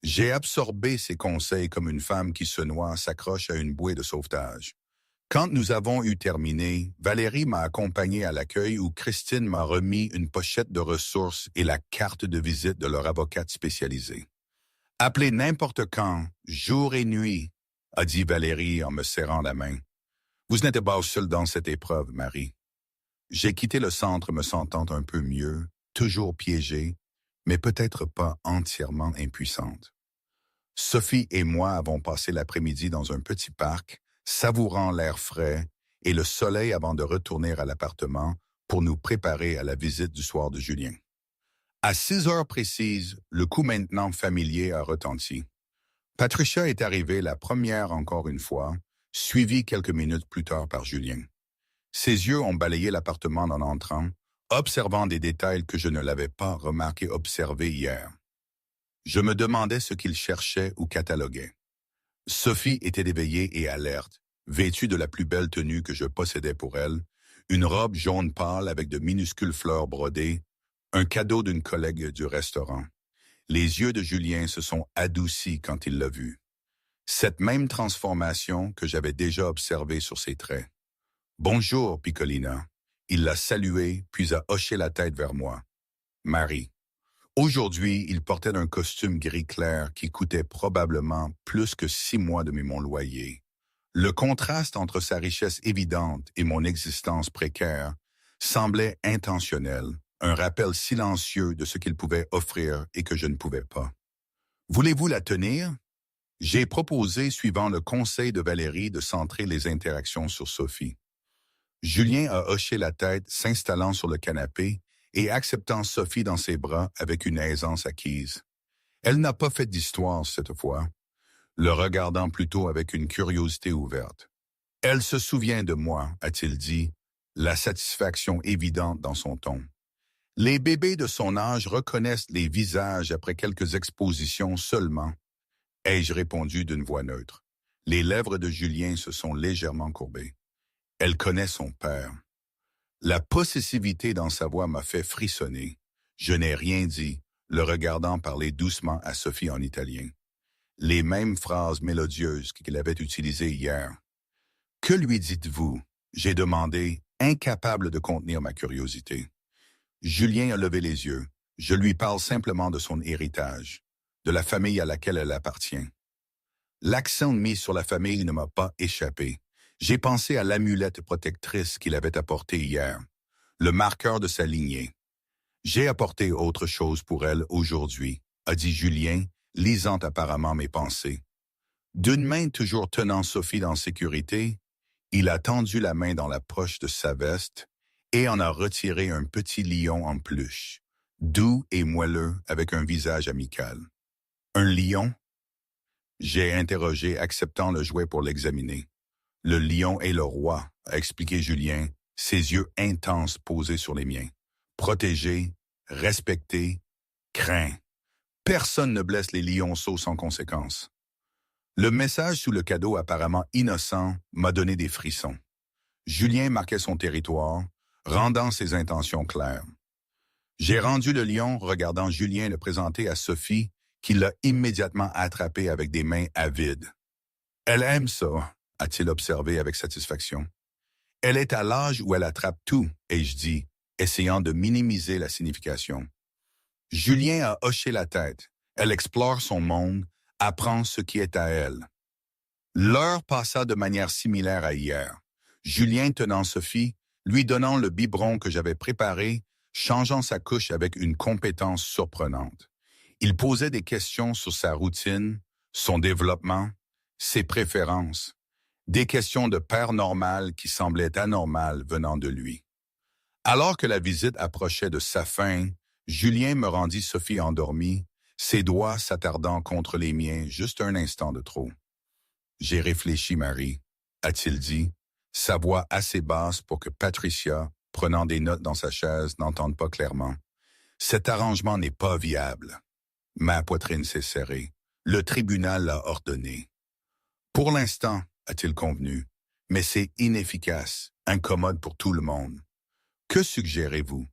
J'ai absorbé ces conseils comme une femme qui se noie s'accroche à une bouée de sauvetage. Quand nous avons eu terminé, Valérie m'a accompagné à l'accueil où Christine m'a remis une pochette de ressources et la carte de visite de leur avocate spécialisée. Appelez n'importe quand, jour et nuit, a dit Valérie en me serrant la main. Vous n'êtes pas seule dans cette épreuve, Marie. J'ai quitté le centre me sentant un peu mieux, toujours piégée, mais peut-être pas entièrement impuissante. Sophie et moi avons passé l'après-midi dans un petit parc, savourant l'air frais et le soleil avant de retourner à l'appartement pour nous préparer à la visite du soir de Julien. À 6 heures précises, le coup maintenant familier a retenti. Patricia est arrivée la première encore une fois, suivie quelques minutes plus tard par Julien. Ses yeux ont balayé l'appartement en entrant, observant des détails que je ne l'avais pas remarqué observer hier. Je me demandais ce qu'il cherchait ou cataloguait. Sophie était éveillée et alerte, vêtue de la plus belle tenue que je possédais pour elle, une robe jaune pâle avec de minuscules fleurs brodées, un cadeau d'une collègue du restaurant. Les yeux de Julien se sont adoucis quand il l'a vue. Cette même transformation que j'avais déjà observée sur ses traits. « Bonjour, Piccolina ». Il l'a saluée, puis a hoché la tête vers moi. « Marie ». Aujourd'hui, il portait un costume gris clair qui coûtait probablement plus que 6 mois de mon loyer. Le contraste entre sa richesse évidente et mon existence précaire semblait intentionnel, un rappel silencieux de ce qu'il pouvait offrir et que je ne pouvais pas. « Voulez-vous la tenir ?» J'ai proposé, suivant le conseil de Valérie, de centrer les interactions sur Sophie. Julien a hoché la tête, s'installant sur le canapé et acceptant Sophie dans ses bras avec une aisance acquise. Elle n'a pas fait d'histoire cette fois, le regardant plutôt avec une curiosité ouverte. « Elle se souvient de moi », a-t-il dit, la satisfaction évidente dans son ton. Les bébés de son âge reconnaissent les visages après quelques expositions seulement, ai-je répondu d'une voix neutre. Les lèvres de Julien se sont légèrement courbées. Elle connaît son père. La possessivité dans sa voix m'a fait frissonner. Je n'ai rien dit, le regardant parler doucement à Sophie en italien. Les mêmes phrases mélodieuses qu'il avait utilisées hier. « Que lui dites-vous » j'ai demandé, incapable de contenir ma curiosité. Julien a levé les yeux. Je lui parle simplement de son héritage, de la famille à laquelle elle appartient. L'accent mis sur la famille ne m'a pas échappé. J'ai pensé à l'amulette protectrice qu'il avait apportée hier, le marqueur de sa lignée. J'ai apporté autre chose pour elle aujourd'hui, a dit Julien, lisant apparemment mes pensées. D'une main toujours tenant Sophie dans sécurité, il a tendu la main dans la poche de sa veste et en a retiré un petit lion en peluche, doux et moelleux avec un visage amical. Un lion? J'ai interrogé, acceptant le jouet pour l'examiner. Le lion est le roi, a expliqué Julien, ses yeux intenses posés sur les miens. Protégé, respecté, craint. Personne ne blesse les lionceaux sans conséquence. Le message sous le cadeau apparemment innocent m'a donné des frissons. Julien marquait son territoire, rendant ses intentions claires. J'ai rendu le lion regardant Julien le présenter à Sophie, qui l'a immédiatement attrapé avec des mains avides. « Elle aime ça », a-t-il observé avec satisfaction. « Elle est à l'âge où elle attrape tout, ai-je dit, essayant de minimiser la signification. Julien a hoché la tête. Elle explore son monde, apprend ce qui est à elle. L'heure passa de manière similaire à hier. Julien tenant Sophie, lui donnant le biberon que j'avais préparé, changeant sa couche avec une compétence surprenante. Il posait des questions sur sa routine, son développement, ses préférences, des questions de père normal qui semblaient anormales venant de lui. Alors que la visite approchait de sa fin, Julien me rendit Sophie endormie, ses doigts s'attardant contre les miens juste un instant de trop. « J'ai réfléchi, Marie », a-t-il dit, sa voix assez basse pour que Patricia, prenant des notes dans sa chaise, n'entende pas clairement. « Cet arrangement n'est pas viable. » Ma poitrine s'est serrée. Le tribunal l'a ordonné. « Pour l'instant, » a-t-il convenu, « mais c'est inefficace, incommode pour tout le monde. » « Que suggérez-vous »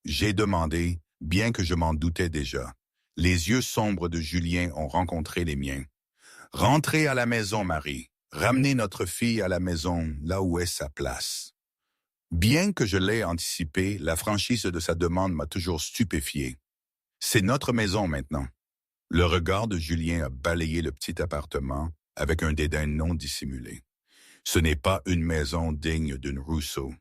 j'ai demandé, bien que je m'en doutais déjà. Les yeux sombres de Julien ont rencontré les miens. « Rentrez à la maison, Marie. Ramenez notre fille à la maison, là où est sa place. » Bien que je l'aie anticipé, la franchise de sa demande m'a toujours stupéfié. « C'est notre maison maintenant. » Le regard de Julien a balayé le petit appartement, avec un dédain non dissimulé. Ce n'est pas une maison digne d'une Rousseau.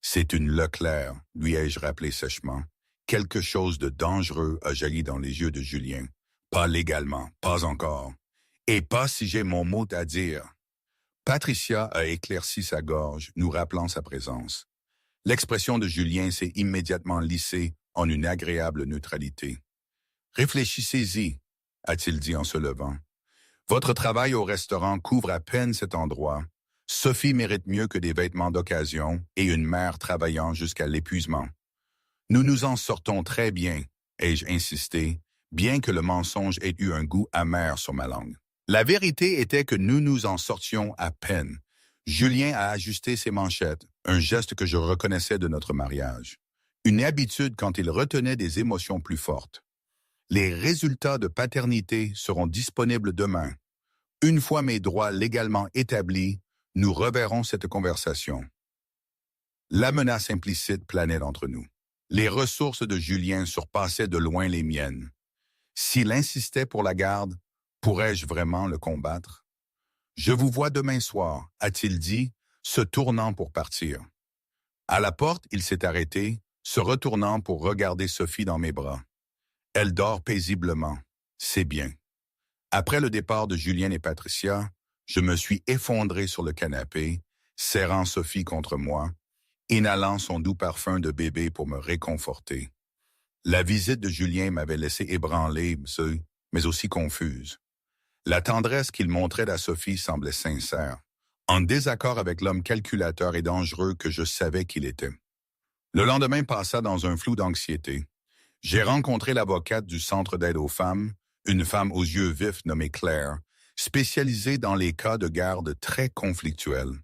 C'est une Leclerc, lui ai-je rappelé sèchement. Quelque chose de dangereux a jailli dans les yeux de Julien. Pas légalement, pas encore. Et pas si j'ai mon mot à dire. Patricia a éclairci sa gorge, nous rappelant sa présence. L'expression de Julien s'est immédiatement lissée en une agréable neutralité. « Réfléchissez-y », a-t-il dit en se levant. « Votre travail au restaurant couvre à peine cet endroit. Sophie mérite mieux que des vêtements d'occasion et une mère travaillant jusqu'à l'épuisement. Nous nous en sortons très bien, ai-je insisté, bien que le mensonge ait eu un goût amer sur ma langue. La vérité était que nous nous en sortions à peine. Julien a ajusté ses manchettes, un geste que je reconnaissais de notre mariage. Une habitude quand il retenait des émotions plus fortes. Les résultats de paternité seront disponibles demain. Une fois mes droits légalement établis, nous reverrons cette conversation. La menace implicite planait entre nous. Les ressources de Julien surpassaient de loin les miennes. S'il insistait pour la garde, pourrais-je vraiment le combattre? « Je vous vois demain soir », a-t-il dit, se tournant pour partir. À la porte, il s'est arrêté, se retournant pour regarder Sophie dans mes bras. Elle dort paisiblement. C'est bien. Après le départ de Julien et Patricia, je me suis effondré sur le canapé, serrant Sophie contre moi, inhalant son doux parfum de bébé pour me réconforter. La visite de Julien m'avait laissé ébranlée, mais aussi confuse. La tendresse qu'il montrait à Sophie semblait sincère, en désaccord avec l'homme calculateur et dangereux que je savais qu'il était. Le lendemain passa dans un flou d'anxiété. J'ai rencontré l'avocate du Centre d'aide aux femmes, une femme aux yeux vifs nommée Claire, spécialisée dans les cas de garde très conflictuels.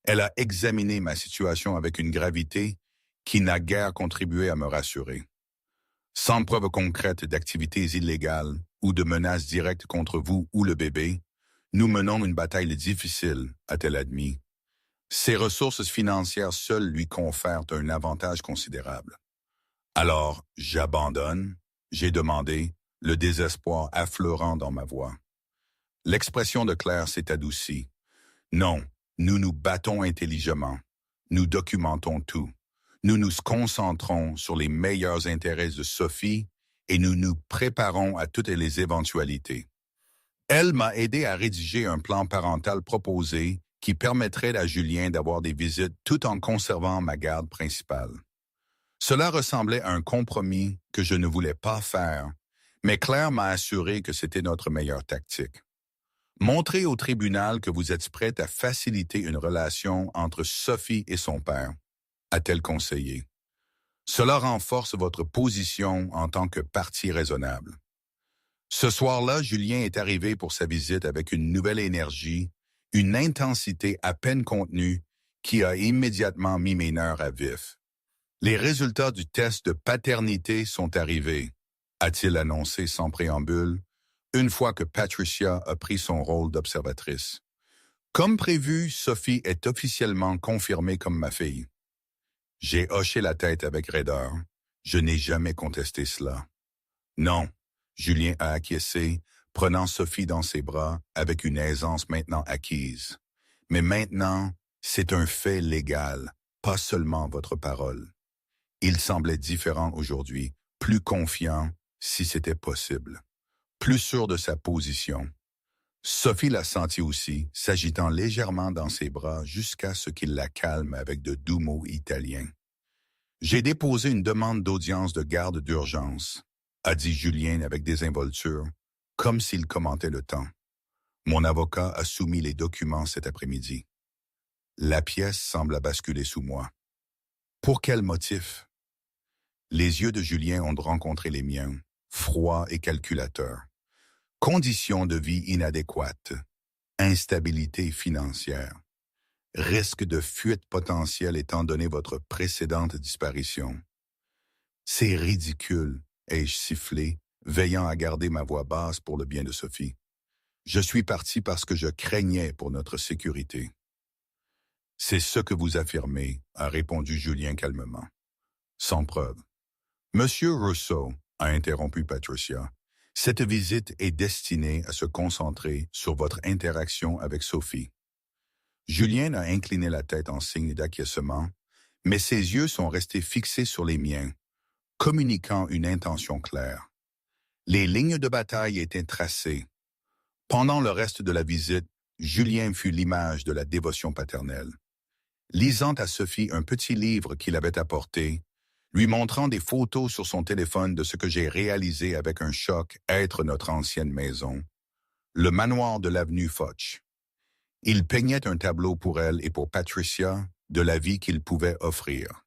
Elle a examiné ma situation avec une gravité qui n'a guère contribué à me rassurer. Sans preuve concrète d'activités illégales ou de menaces directes contre vous ou le bébé, nous menons une bataille difficile, a-t-elle admis. Ses ressources financières seules lui confèrent un avantage considérable. Alors, j'abandonne, j'ai demandé, le désespoir affleurant dans ma voix. L'expression de Claire s'est adoucie. Non, nous nous battons intelligemment. Nous documentons tout. Nous nous concentrons sur les meilleurs intérêts de Sophie et nous nous préparons à toutes les éventualités. Elle m'a aidé à rédiger un plan parental proposé qui permettrait à Julien d'avoir des visites tout en conservant ma garde principale. Cela ressemblait à un compromis que je ne voulais pas faire, mais Claire m'a assuré que c'était notre meilleure tactique. Montrez au tribunal que vous êtes prête à faciliter une relation entre Sophie et son père, a-t-elle conseillé. Cela renforce votre position en tant que partie raisonnable. Ce soir-là, Julien est arrivé pour sa visite avec une nouvelle énergie, une intensité à peine contenue qui a immédiatement mis mes nerfs à vif. Les résultats du test de paternité sont arrivés, a-t-il annoncé sans préambule, une fois que Patricia a pris son rôle d'observatrice. Comme prévu, Sophie est officiellement confirmée comme ma fille. J'ai hoché la tête avec raideur. Je n'ai jamais contesté cela. Non, Julien a acquiescé, prenant Sophie dans ses bras avec une aisance maintenant acquise. Mais maintenant, c'est un fait légal, pas seulement votre parole. Il semblait différent aujourd'hui, plus confiant, si c'était possible, plus sûr de sa position. Sophie l'a senti aussi, s'agitant légèrement dans ses bras jusqu'à ce qu'il la calme avec de doux mots italiens. « J'ai déposé une demande d'audience de garde d'urgence », a dit Julien avec désinvolture, comme s'il commentait le temps. Mon avocat a soumis les documents cet après-midi. La pièce semble basculer sous moi. Pour quel motif? Les yeux de Julien ont rencontré les miens, froids et calculateurs. Conditions de vie inadéquates, instabilité financière, risque de fuite potentielle étant donné votre précédente disparition. C'est ridicule, ai-je sifflé, veillant à garder ma voix basse pour le bien de Sophie. Je suis parti parce que je craignais pour notre sécurité. C'est ce que vous affirmez, a répondu Julien calmement. Sans preuve. Monsieur Rousseau, a interrompu Patricia, Cette visite est destinée à se concentrer sur votre interaction avec Sophie. Julien a incliné la tête en signe d'acquiescement, mais ses yeux sont restés fixés sur les miens, communiquant une intention claire. Les lignes de bataille étaient tracées. Pendant le reste de la visite, Julien fut l'image de la dévotion paternelle. Lisant à Sophie un petit livre qu'il avait apporté, lui montrant des photos sur son téléphone de ce que j'ai réalisé avec un choc être notre ancienne maison, le manoir de l'avenue Foch. Il peignait un tableau pour elle et pour Patricia de la vie qu'il pouvait offrir.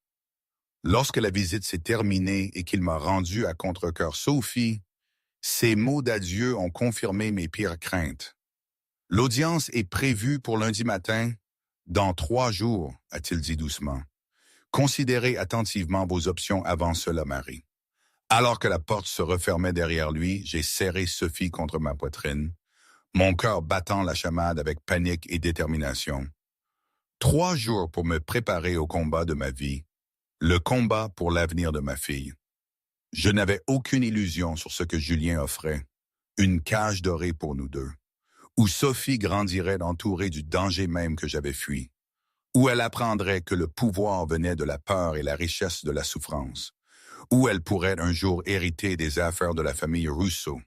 Lorsque la visite s'est terminée et qu'il m'a rendu à contre-cœur Sophie, ces mots d'adieu ont confirmé mes pires craintes. L'audience est prévue pour lundi matin, dans 3 jours, a-t-il dit doucement. Considérez attentivement vos options avant cela, Marie. Alors que la porte se refermait derrière lui, j'ai serré Sophie contre ma poitrine, mon cœur battant la chamade avec panique et détermination. 3 jours pour me préparer au combat de ma vie, le combat pour l'avenir de ma fille. Je n'avais aucune illusion sur ce que Julien offrait, une cage dorée pour nous deux, où Sophie grandirait entourée du danger même que j'avais fui, où elle apprendrait que le pouvoir venait de la peur et la richesse de la souffrance, où elle pourrait un jour hériter des affaires de la famille Rousseau.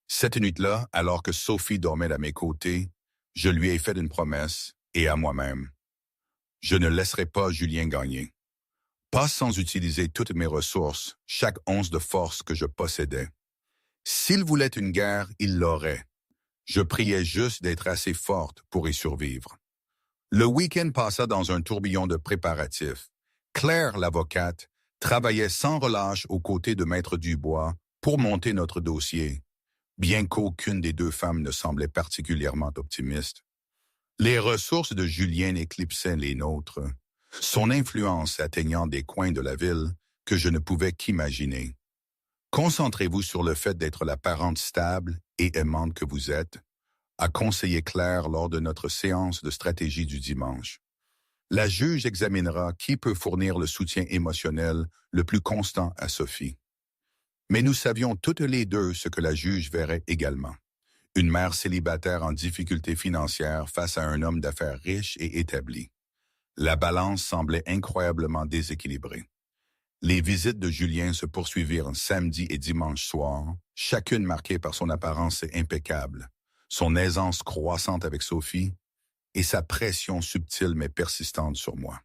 Cette nuit-là, alors que Sophie dormait à mes côtés, je lui ai fait une promesse, et à moi-même. Je ne laisserai pas Julien gagner. Pas sans utiliser toutes mes ressources, chaque once de force que je possédais. S'il voulait une guerre, il l'aurait. Je priais juste d'être assez forte pour y survivre. Le week-end passa dans un tourbillon de préparatifs. Claire, l'avocate, travaillait sans relâche aux côtés de Maître Dubois pour monter notre dossier, bien qu'aucune des 2 femmes ne semblait particulièrement optimiste. Les ressources de Julien éclipsaient les nôtres, son influence atteignant des coins de la ville que je ne pouvais qu'imaginer. Concentrez-vous sur le fait d'être la parente stable et aimante que vous êtes, a conseillé Claire lors de notre séance de stratégie du dimanche. La juge examinera qui peut fournir le soutien émotionnel le plus constant à Sophie. Mais nous savions toutes les deux ce que la juge verrait également. Une mère célibataire en difficulté financière face à un homme d'affaires riche et établi. La balance semblait incroyablement déséquilibrée. Les visites de Julien se poursuivirent samedi et dimanche soir, chacune marquée par son apparence impeccable, son aisance croissante avec Sophie et sa pression subtile mais persistante sur moi.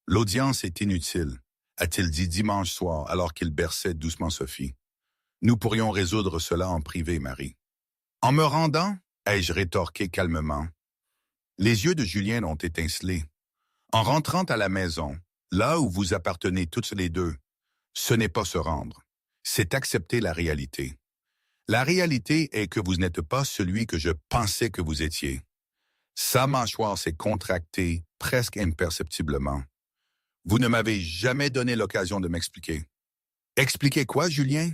L'audience est inutile, a-t-il dit dimanche soir alors qu'il berçait doucement Sophie. Nous pourrions résoudre cela en privé, Marie. En me rendant, ai-je rétorqué calmement. Les yeux de Julien ont étincelé. En rentrant à la maison, là où vous appartenez toutes les deux, ce n'est pas se rendre, c'est accepter la réalité. La réalité est que vous n'êtes pas celui que je pensais que vous étiez. Sa mâchoire s'est contractée presque imperceptiblement. Vous ne m'avez jamais donné l'occasion de m'expliquer. Expliquer quoi, Julien?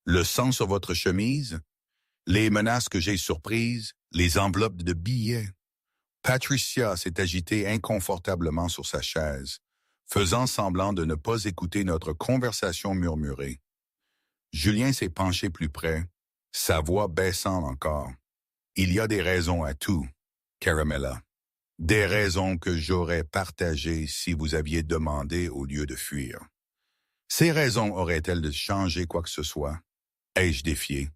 Le sang sur votre chemise? Les menaces que j'ai surprises? Les enveloppes de billets? Patricia s'est agitée inconfortablement sur sa chaise, faisant semblant de ne pas écouter notre conversation murmurée. Julien s'est penché plus près, sa voix baissant encore. Il y a des raisons à tout, Caramella. Des raisons que j'aurais partagées si vous aviez demandé au lieu de fuir. Ces raisons auraient-elles changé quoi que ce soit? Ai-je défié?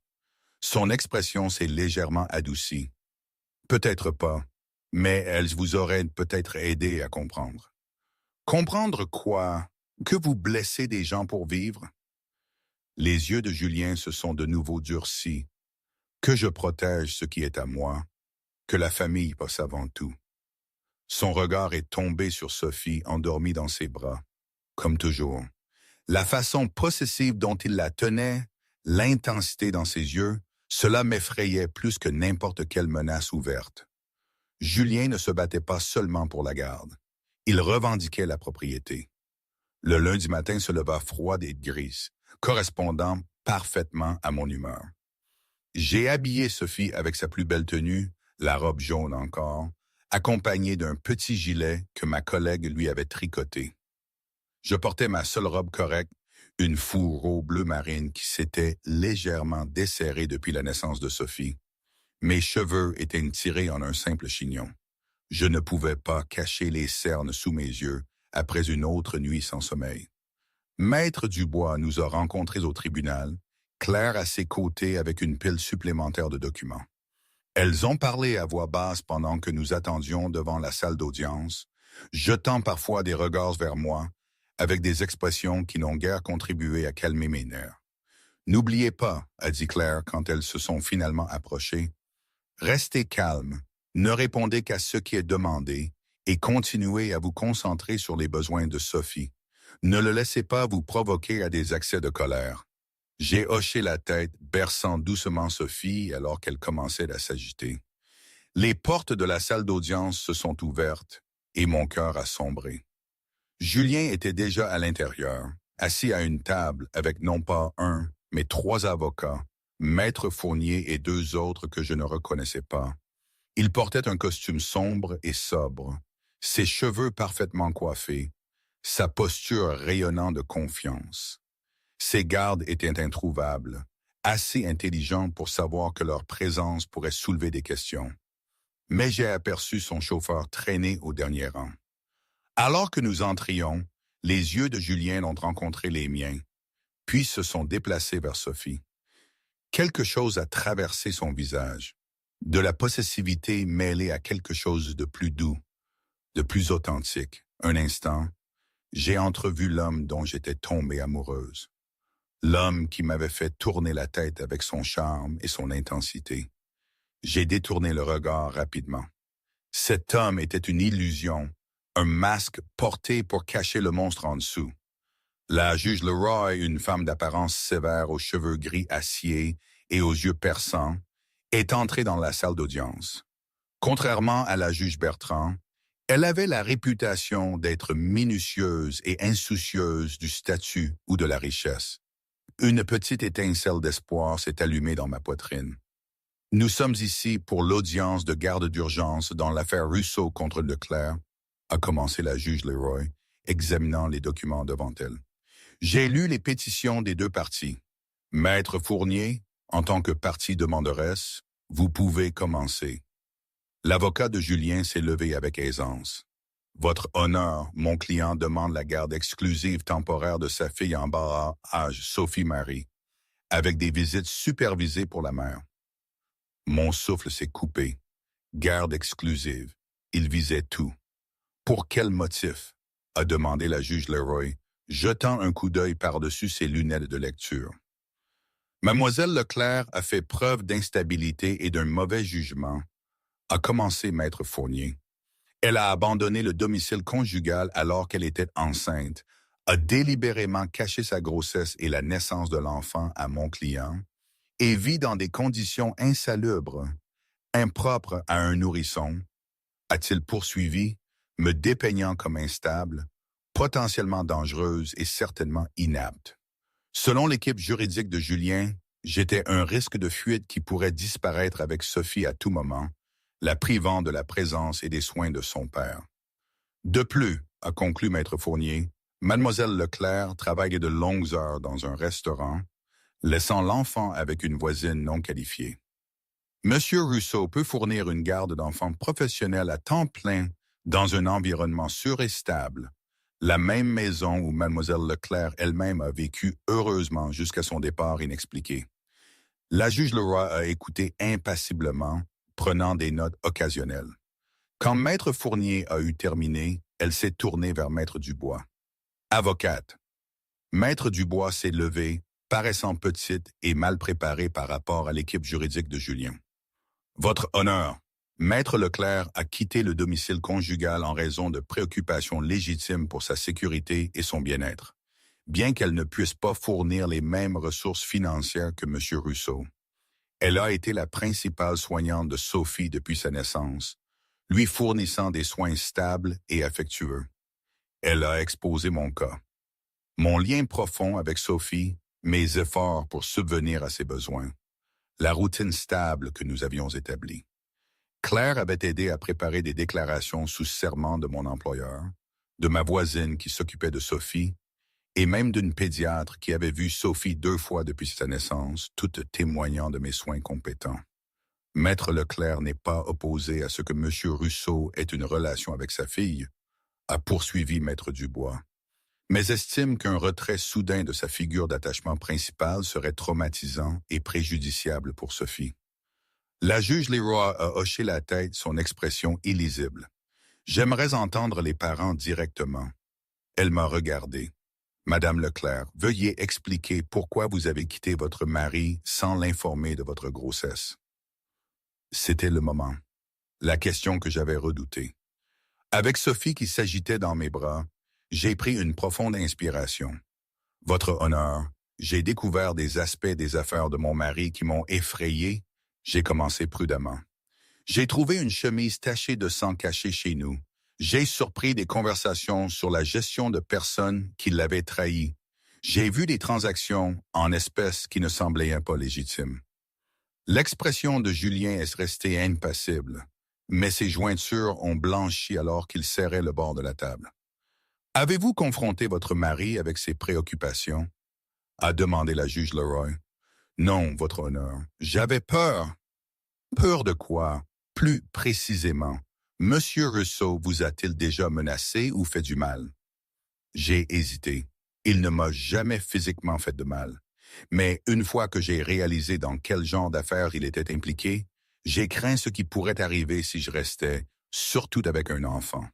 Son expression s'est légèrement adoucie. Peut-être pas, mais elles vous auraient peut-être aidé à comprendre. Comprendre quoi? Que vous blessez des gens pour vivre? Les yeux de Julien se sont de nouveau durcis. Que je protège ce qui est à moi, que la famille passe avant tout. Son regard est tombé sur Sophie, endormie dans ses bras, comme toujours. La façon possessive dont il la tenait, l'intensité dans ses yeux, cela m'effrayait plus que n'importe quelle menace ouverte. Julien ne se battait pas seulement pour la garde. Il revendiquait la propriété. Le lundi matin se leva froide et grise, correspondant parfaitement à mon humeur. J'ai habillé Sophie avec sa plus belle tenue, la robe jaune encore, accompagnée d'un petit gilet que ma collègue lui avait tricoté. Je portais ma seule robe correcte, une fourreau bleu marine qui s'était légèrement desserrée depuis la naissance de Sophie. Mes cheveux étaient tirés en un simple chignon. Je ne pouvais pas cacher les cernes sous mes yeux après une autre nuit sans sommeil. Maître Dubois nous a rencontrés au tribunal, Claire à ses côtés avec une pile supplémentaire de documents. Elles ont parlé à voix basse pendant que nous attendions devant la salle d'audience, jetant parfois des regards vers moi, avec des expressions qui n'ont guère contribué à calmer mes nerfs. « N'oubliez pas, a dit Claire quand elles se sont finalement approchées, restez calme, ne répondez qu'à ce qui est demandé et continuez à vous concentrer sur les besoins de Sophie. Ne le laissez pas vous provoquer à des accès de colère. » J'ai hoché la tête, berçant doucement Sophie alors qu'elle commençait à s'agiter. Les portes de la salle d'audience se sont ouvertes et mon cœur a sombré. Julien était déjà à l'intérieur, assis à une table avec non pas un, mais 3 avocats, Maître Fournier et 2 autres que je ne reconnaissais pas. Il portait un costume sombre et sobre, ses cheveux parfaitement coiffés, sa posture rayonnant de confiance. Ses gardes étaient introuvables, assez intelligents pour savoir que leur présence pourrait soulever des questions. Mais j'ai aperçu son chauffeur traîner au dernier rang. Alors que nous entrions, les yeux de Julien ont rencontré les miens, puis se sont déplacés vers Sophie. Quelque chose a traversé son visage, de la possessivité mêlée à quelque chose de plus doux, de plus authentique. Un instant, j'ai entrevu l'homme dont j'étais tombée amoureuse. L'homme qui m'avait fait tourner la tête avec son charme et son intensité. J'ai détourné le regard rapidement. Cet homme était une illusion, un masque porté pour cacher le monstre en dessous. La juge Leroy, une femme d'apparence sévère aux cheveux gris acier et aux yeux perçants, est entrée dans la salle d'audience. Contrairement à la juge Bertrand, elle avait la réputation d'être minutieuse et insoucieuse du statut ou de la richesse. Une petite étincelle d'espoir s'est allumée dans ma poitrine. « Nous sommes ici pour l'audience de garde d'urgence dans l'affaire Russo contre Leclerc », a commencé la juge Leroy, examinant les documents devant elle. « J'ai lu les pétitions des 2 parties. Maître Fournier, en tant que partie demanderesse, vous pouvez commencer. » L'avocat de Julien s'est levé avec aisance. « Votre honneur, mon client demande la garde exclusive temporaire de sa fille en bas âge, Sophie Marie, avec des visites supervisées pour la mère. » Mon souffle s'est coupé. Garde exclusive. Il visait tout. « Pour quel motif ?» a demandé la juge Leroy, jetant un coup d'œil par-dessus ses lunettes de lecture. Mademoiselle Leclerc a fait preuve d'instabilité et d'un mauvais jugement, a commencé Maître Fournier. Elle a abandonné le domicile conjugal alors qu'elle était enceinte, a délibérément caché sa grossesse et la naissance de l'enfant à mon client, et vit dans des conditions insalubres, impropres à un nourrisson, a-t-il poursuivi, me dépeignant comme instable, potentiellement dangereuse et certainement inapte. Selon l'équipe juridique de Julien, j'étais un risque de fuite qui pourrait disparaître avec Sophie à tout moment, la privant de la présence et des soins de son père. De plus, a conclu Maître Fournier, Mademoiselle Leclerc travaillait de longues heures dans un restaurant, laissant l'enfant avec une voisine non qualifiée. Monsieur Russo peut fournir une garde d'enfants professionnelle à temps plein dans un environnement sûr et stable, la même maison où Mademoiselle Leclerc elle-même a vécu heureusement jusqu'à son départ inexpliqué. La juge Leroy a écouté impassiblement, prenant des notes occasionnelles. Quand Maître Fournier a eu terminé, elle s'est tournée vers Maître Dubois. « Avocate. » Maître Dubois s'est levé, paraissant petite et mal préparée par rapport à l'équipe juridique de Julien. « Votre honneur, Maître Leclerc a quitté le domicile conjugal en raison de préoccupations légitimes pour sa sécurité et son bien-être, bien qu'elle ne puisse pas fournir les mêmes ressources financières que M. Russo. Elle a été la principale soignante de Sophie depuis sa naissance, lui fournissant des soins stables et affectueux. Elle a exposé mon cas. Mon lien profond avec Sophie, mes efforts pour subvenir à ses besoins, la routine stable que nous avions établie. Claire avait aidé à préparer des déclarations sous serment de mon employeur, de ma voisine qui s'occupait de Sophie, et même d'une pédiatre qui avait vu Sophie 2 fois depuis sa naissance, toutes témoignant de mes soins compétents. Maître Leclerc n'est pas opposé à ce que M. Rousseau ait une relation avec sa fille, a poursuivi Maître Dubois, mais estime qu'un retrait soudain de sa figure d'attachement principale serait traumatisant et préjudiciable pour Sophie. La juge Leroy a hoché la tête, son expression illisible. J'aimerais entendre les parents directement. Elle m'a regardé. Madame Leclerc, veuillez expliquer pourquoi vous avez quitté votre mari sans l'informer de votre grossesse. C'était le moment. La question que j'avais redoutée. Avec Sophie qui s'agitait dans mes bras, j'ai pris une profonde inspiration. Votre honneur, j'ai découvert des aspects des affaires de mon mari qui m'ont effrayé. J'ai commencé prudemment. J'ai trouvé une chemise tachée de sang cachée chez nous. J'ai surpris des conversations sur la gestion de personnes qui l'avaient trahi. J'ai vu des transactions en espèces qui ne semblaient pas légitimes. L'expression de Julien est restée impassible, mais ses jointures ont blanchi alors qu'il serrait le bord de la table. « Avez-vous confronté votre mari avec ses préoccupations ?» a demandé la juge Leroy. « Non, votre honneur. J'avais peur. » « Peur de quoi? Plus précisément, Monsieur Rousseau vous a-t-il déjà menacé ou fait du mal? » J'ai hésité. Il ne m'a jamais physiquement fait de mal. Mais une fois que j'ai réalisé dans quel genre d'affaires il était impliqué, j'ai craint ce qui pourrait arriver si je restais, surtout avec un enfant.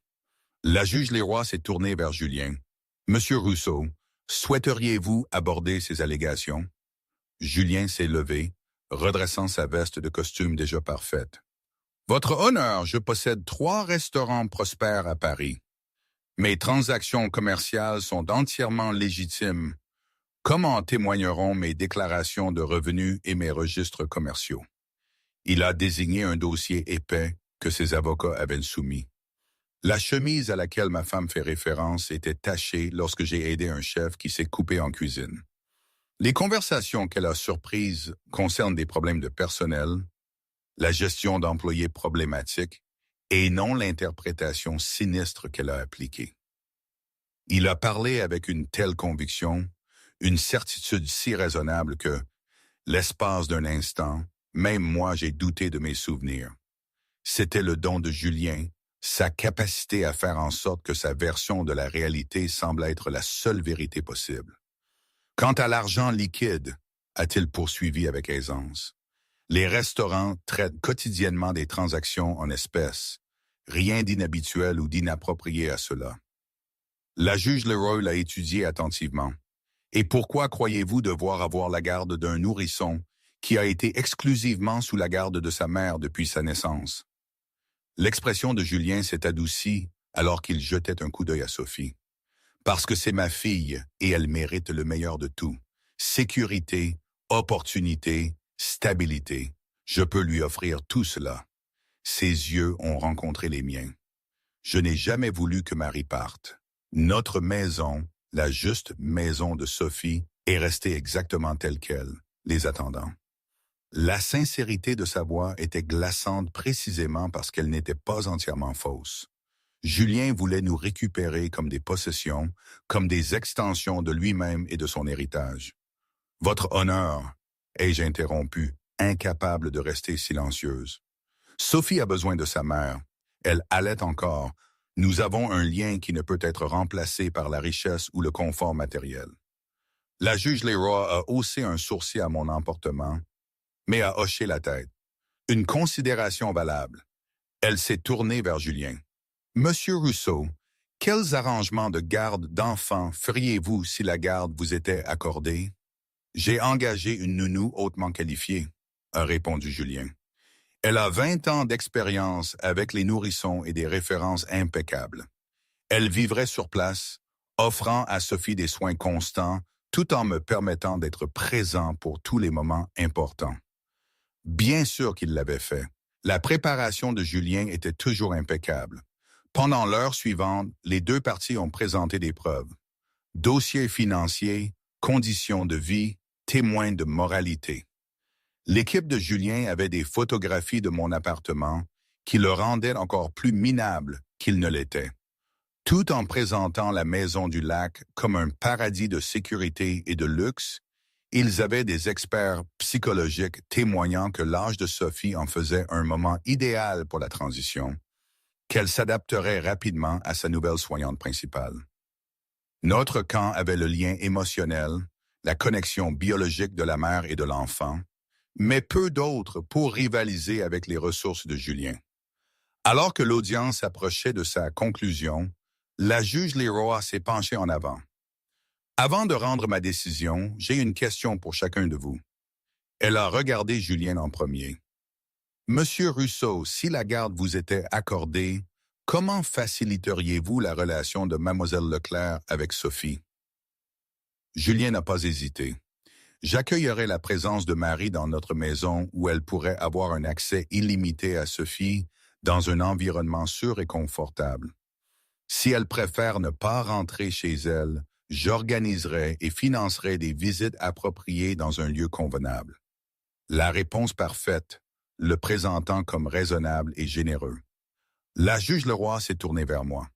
La juge Leroy s'est tournée vers Julien. « Monsieur Rousseau, souhaiteriez-vous aborder ces allégations? » Julien s'est levé, redressant sa veste de costume déjà parfaite. « Votre honneur, je possède 3 restaurants prospères à Paris. Mes transactions commerciales sont entièrement légitimes. Comment témoigneront mes déclarations de revenus et mes registres commerciaux? » Il a désigné un dossier épais que ses avocats avaient soumis. La chemise à laquelle ma femme fait référence était tachée lorsque j'ai aidé un chef qui s'est coupé en cuisine. Les conversations qu'elle a surprises concernent des problèmes de personnel, la gestion d'employés problématiques et non l'interprétation sinistre qu'elle a appliquée. Il a parlé avec une telle conviction, une certitude si raisonnable que, l'espace d'un instant, même moi j'ai douté de mes souvenirs. C'était le don de Julien, sa capacité à faire en sorte que sa version de la réalité semble être la seule vérité possible. Quant à l'argent liquide, a-t-il poursuivi avec aisance, les restaurants traitent quotidiennement des transactions en espèces. Rien d'inhabituel ou d'inapproprié à cela. La juge Leroy l'a étudié attentivement. Et pourquoi croyez-vous devoir avoir la garde d'un nourrisson qui a été exclusivement sous la garde de sa mère depuis sa naissance? L'expression de Julien s'est adoucie alors qu'il jetait un coup d'œil à Sophie. Parce que c'est ma fille et elle mérite le meilleur de tout. Sécurité, opportunité, stabilité. Je peux lui offrir tout cela. Ses yeux ont rencontré les miens. Je n'ai jamais voulu que Marie parte. Notre maison, la juste maison de Sophie, est restée exactement telle qu'elle, les attendant. La sincérité de sa voix était glaçante précisément parce qu'elle n'était pas entièrement fausse. Julien voulait nous récupérer comme des possessions, comme des extensions de lui-même et de son héritage. « Votre honneur », ai-je interrompu, incapable de rester silencieuse. « Sophie a besoin de sa mère. Elle allait encore. Nous avons un lien qui ne peut être remplacé par la richesse ou le confort matériel. » La juge Leroy a haussé un sourcil à mon emportement, mais a hoché la tête. Une considération valable. Elle s'est tournée vers Julien. Monsieur Rousseau, quels arrangements de garde d'enfants feriez-vous si la garde vous était accordée? J'ai engagé une nounou hautement qualifiée, a répondu Julien. Elle a 20 ans d'expérience avec les nourrissons et des références impeccables. Elle vivrait sur place, offrant à Sophie des soins constants, tout en me permettant d'être présent pour tous les moments importants. Bien sûr qu'il l'avait fait. La préparation de Julien était toujours impeccable. Pendant l'heure suivante, les 2 parties ont présenté des preuves. Dossiers financiers, conditions de vie, témoins de moralité. L'équipe de Julien avait des photographies de mon appartement qui le rendaient encore plus minable qu'il ne l'était. Tout en présentant la Maison du Lac comme un paradis de sécurité et de luxe, ils avaient des experts psychologiques témoignant que l'âge de Sophie en faisait un moment idéal pour la transition, qu'elle s'adapterait rapidement à sa nouvelle soignante principale. Notre camp avait le lien émotionnel, la connexion biologique de la mère et de l'enfant, mais peu d'autres pour rivaliser avec les ressources de Julien. Alors que l'audience approchait de sa conclusion, la juge Leroy s'est penchée en avant. Avant de rendre ma décision, j'ai une question pour chacun de vous. Elle a regardé Julien en premier. Monsieur Russo, si la garde vous était accordée, comment faciliteriez-vous la relation de Mademoiselle Leclerc avec Sophie? Julien n'a pas hésité. J'accueillerai la présence de Marie dans notre maison où elle pourrait avoir un accès illimité à Sophie dans un environnement sûr et confortable. Si elle préfère ne pas rentrer chez elle, j'organiserai et financerai des visites appropriées dans un lieu convenable. La réponse parfaite, le présentant comme raisonnable et généreux. La juge Leroy s'est tournée vers moi.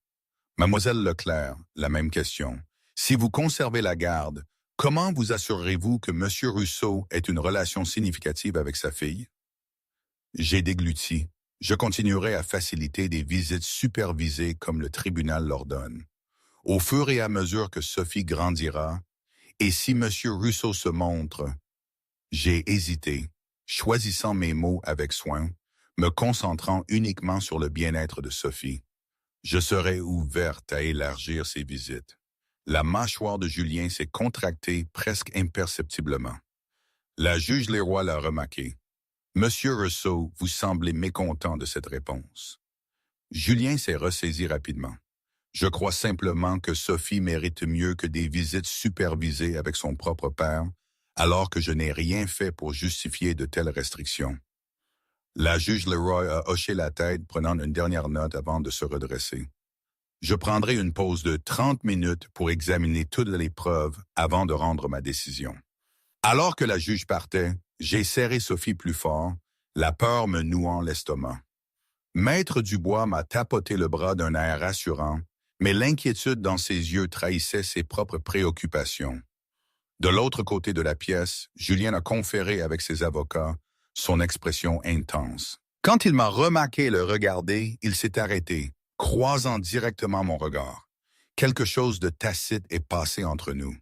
Mademoiselle Leclerc, la même question. Si vous conservez la garde, comment vous assurerez-vous que Monsieur Russo ait une relation significative avec sa fille? J'ai dégluti. Je continuerai à faciliter des visites supervisées comme le tribunal l'ordonne. Au fur et à mesure que Sophie grandira, et si Monsieur Russo se montre, j'ai hésité, choisissant mes mots avec soin, me concentrant uniquement sur le bien-être de Sophie. Je serai ouverte à élargir ses visites. La mâchoire de Julien s'est contractée presque imperceptiblement. La juge Leroy l'a remarqué. Monsieur Russo, vous semblez mécontent de cette réponse. Julien s'est ressaisi rapidement. Je crois simplement que Sophie mérite mieux que des visites supervisées avec son propre père, alors que je n'ai rien fait pour justifier de telles restrictions. La juge Leroy a hoché la tête, prenant une dernière note avant de se redresser. Je prendrai une pause de 30 minutes pour examiner toutes les preuves avant de rendre ma décision. Alors que la juge partait, j'ai serré Sophie plus fort, la peur me nouant l'estomac. Maître Dubois m'a tapoté le bras d'un air rassurant, mais l'inquiétude dans ses yeux trahissait ses propres préoccupations. De l'autre côté de la pièce, Julien a conféré avec ses avocats, son expression intense. Quand il m'a remarqué le regarder, il s'est arrêté, croisant directement mon regard. Quelque chose de tacite est passé entre nous.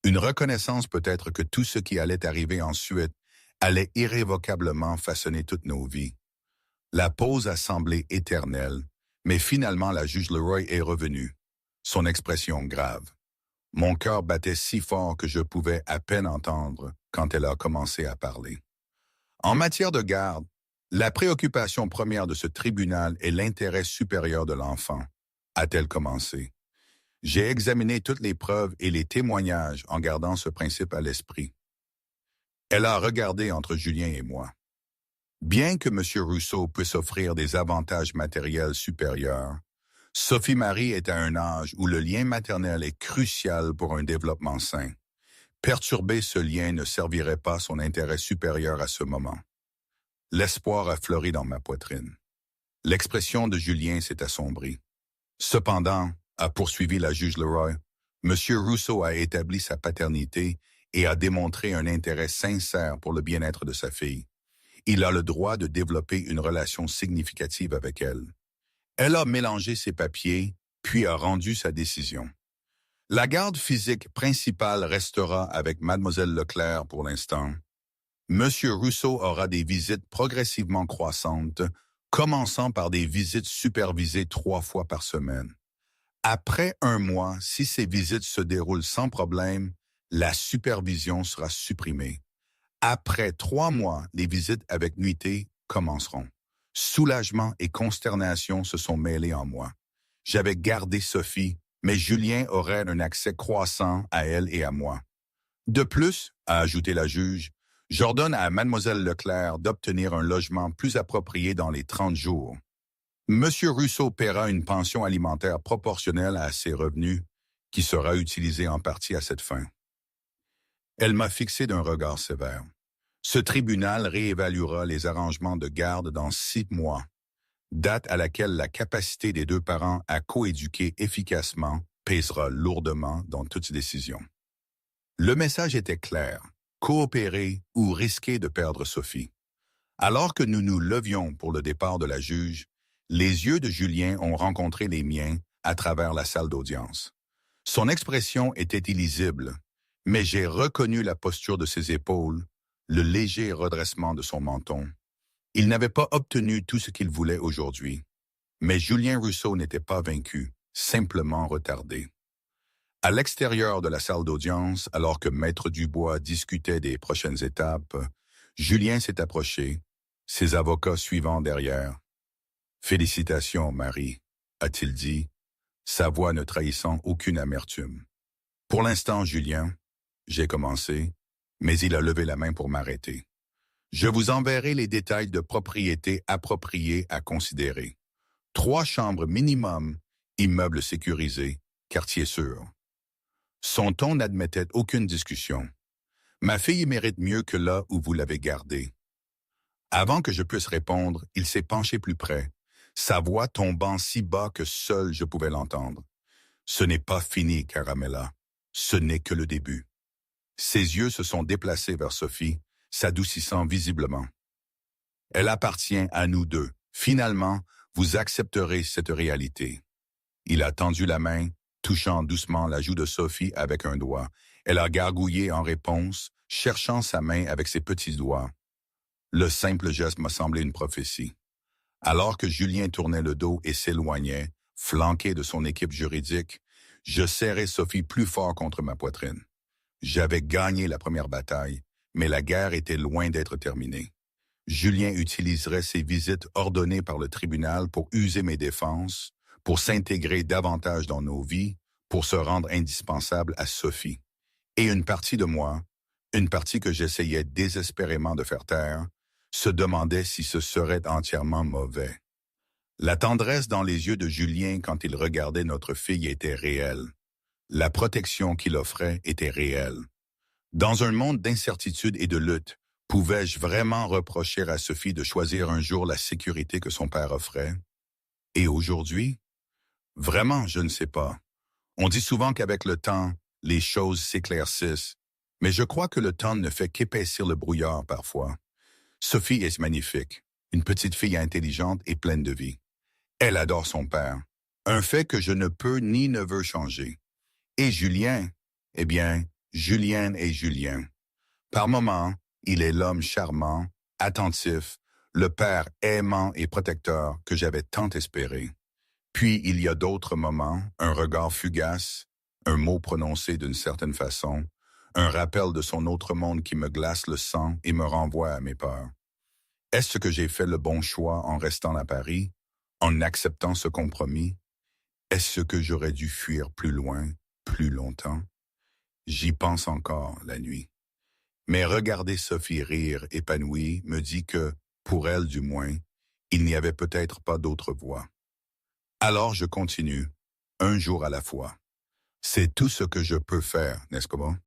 Une reconnaissance peut-être que tout ce qui allait arriver ensuite allait irrévocablement façonner toutes nos vies. La pause a semblé éternelle, mais finalement la juge Leroy est revenue, son expression grave. Mon cœur battait si fort que je pouvais à peine entendre quand elle a commencé à parler. En matière de garde, la préoccupation première de ce tribunal est l'intérêt supérieur de l'enfant, a-t-elle commencé. J'ai examiné toutes les preuves et les témoignages en gardant ce principe à l'esprit. Elle a regardé entre Julien et moi. Bien que M. Russo puisse offrir des avantages matériels supérieurs, Sophie-Marie est à un âge où le lien maternel est crucial pour un développement sain. Perturber ce lien ne servirait pas son intérêt supérieur à ce moment. L'espoir a fleuri dans ma poitrine. L'expression de Julien s'est assombrie. Cependant, a poursuivi la juge Leroy, M. Russo a établi sa paternité et a démontré un intérêt sincère pour le bien-être de sa fille. Il a le droit de développer une relation significative avec elle. Elle a mélangé ses papiers, puis a rendu sa décision. La garde physique principale restera avec Mademoiselle Leclerc pour l'instant. M. Russo aura des visites progressivement croissantes, commençant par des visites supervisées 3 fois par semaine. Après 1 mois, si ces visites se déroulent sans problème, la supervision sera supprimée. Après 3 mois, les visites avec nuitée commenceront. Soulagement et consternation se sont mêlés en moi. J'avais gardé Sophie, mais Julien aurait un accès croissant à elle et à moi. De plus, a ajouté la juge, j'ordonne à Mademoiselle Leclerc d'obtenir un logement plus approprié dans les 30 jours. Monsieur Russo paiera une pension alimentaire proportionnelle à ses revenus, qui sera utilisée en partie à cette fin. Elle m'a fixé d'un regard sévère. Ce tribunal réévaluera les arrangements de garde dans 6 mois. date à laquelle la capacité des deux parents à coéduquer efficacement pèsera lourdement dans toute décision. Le message était clair, coopérer ou risquer de perdre Sophie. Alors que nous nous levions pour le départ de la juge, les yeux de Julien ont rencontré les miens à travers la salle d'audience. Son expression était illisible, mais j'ai reconnu la posture de ses épaules, le léger redressement de son menton. Il n'avait pas obtenu tout ce qu'il voulait aujourd'hui, mais Julien Rousseau n'était pas vaincu, simplement retardé. À l'extérieur de la salle d'audience, alors que Maître Dubois discutait des prochaines étapes, Julien s'est approché, ses avocats suivant derrière. « Félicitations, Marie », a-t-il dit, sa voix ne trahissant aucune amertume. « Pour l'instant, Julien, j'ai commencé, mais il a levé la main pour m'arrêter. Je vous enverrai les détails de propriété appropriés à considérer. 3 chambres minimum, immeuble sécurisé, quartier sûr. » Son ton n'admettait aucune discussion. « Ma fille mérite mieux que là où vous l'avez gardée. » Avant que je puisse répondre, il s'est penché plus près, sa voix tombant si bas que seul je pouvais l'entendre. « Ce n'est pas fini, Caramella. Ce n'est que le début. » Ses yeux se sont déplacés vers Sophie, s'adoucissant visiblement. « Elle appartient à nous deux. Finalement, vous accepterez cette réalité. » Il a tendu la main, touchant doucement la joue de Sophie avec un doigt. Elle a gargouillé en réponse, cherchant sa main avec ses petits doigts. Le simple geste m'a semblé une prophétie. Alors que Julien tournait le dos et s'éloignait, flanqué de son équipe juridique, je serrai Sophie plus fort contre ma poitrine. J'avais gagné la première bataille, mais la guerre était loin d'être terminée. Julien utiliserait ses visites ordonnées par le tribunal pour user mes défenses, pour s'intégrer davantage dans nos vies, pour se rendre indispensable à Sophie. Et une partie de moi, une partie que j'essayais désespérément de faire taire, se demandait si ce serait entièrement mauvais. La tendresse dans les yeux de Julien quand il regardait notre fille était réelle. La protection qu'il offrait était réelle. Dans un monde d'incertitude et de lutte, pouvais-je vraiment reprocher à Sophie de choisir un jour la sécurité que son père offrait? Et aujourd'hui? Vraiment, je ne sais pas. On dit souvent qu'avec le temps, les choses s'éclaircissent, mais je crois que le temps ne fait qu'épaissir le brouillard parfois. Sophie est magnifique, une petite fille intelligente et pleine de vie. Elle adore son père, un fait que je ne peux ni ne veux changer. Et Julien, eh bien, Julien est Julien. Par moments, il est l'homme charmant, attentif, le père aimant et protecteur que j'avais tant espéré. Puis il y a d'autres moments, un regard fugace, un mot prononcé d'une certaine façon, un rappel de son autre monde qui me glace le sang et me renvoie à mes peurs. Est-ce que j'ai fait le bon choix en restant à Paris, en acceptant ce compromis? Est-ce que j'aurais dû fuir plus loin, plus longtemps? J'y pense encore la nuit. Mais regarder Sophie rire épanouie me dit que, pour elle du moins, il n'y avait peut-être pas d'autre voie. Alors je continue, un jour à la fois. C'est tout ce que je peux faire, n'est-ce pas?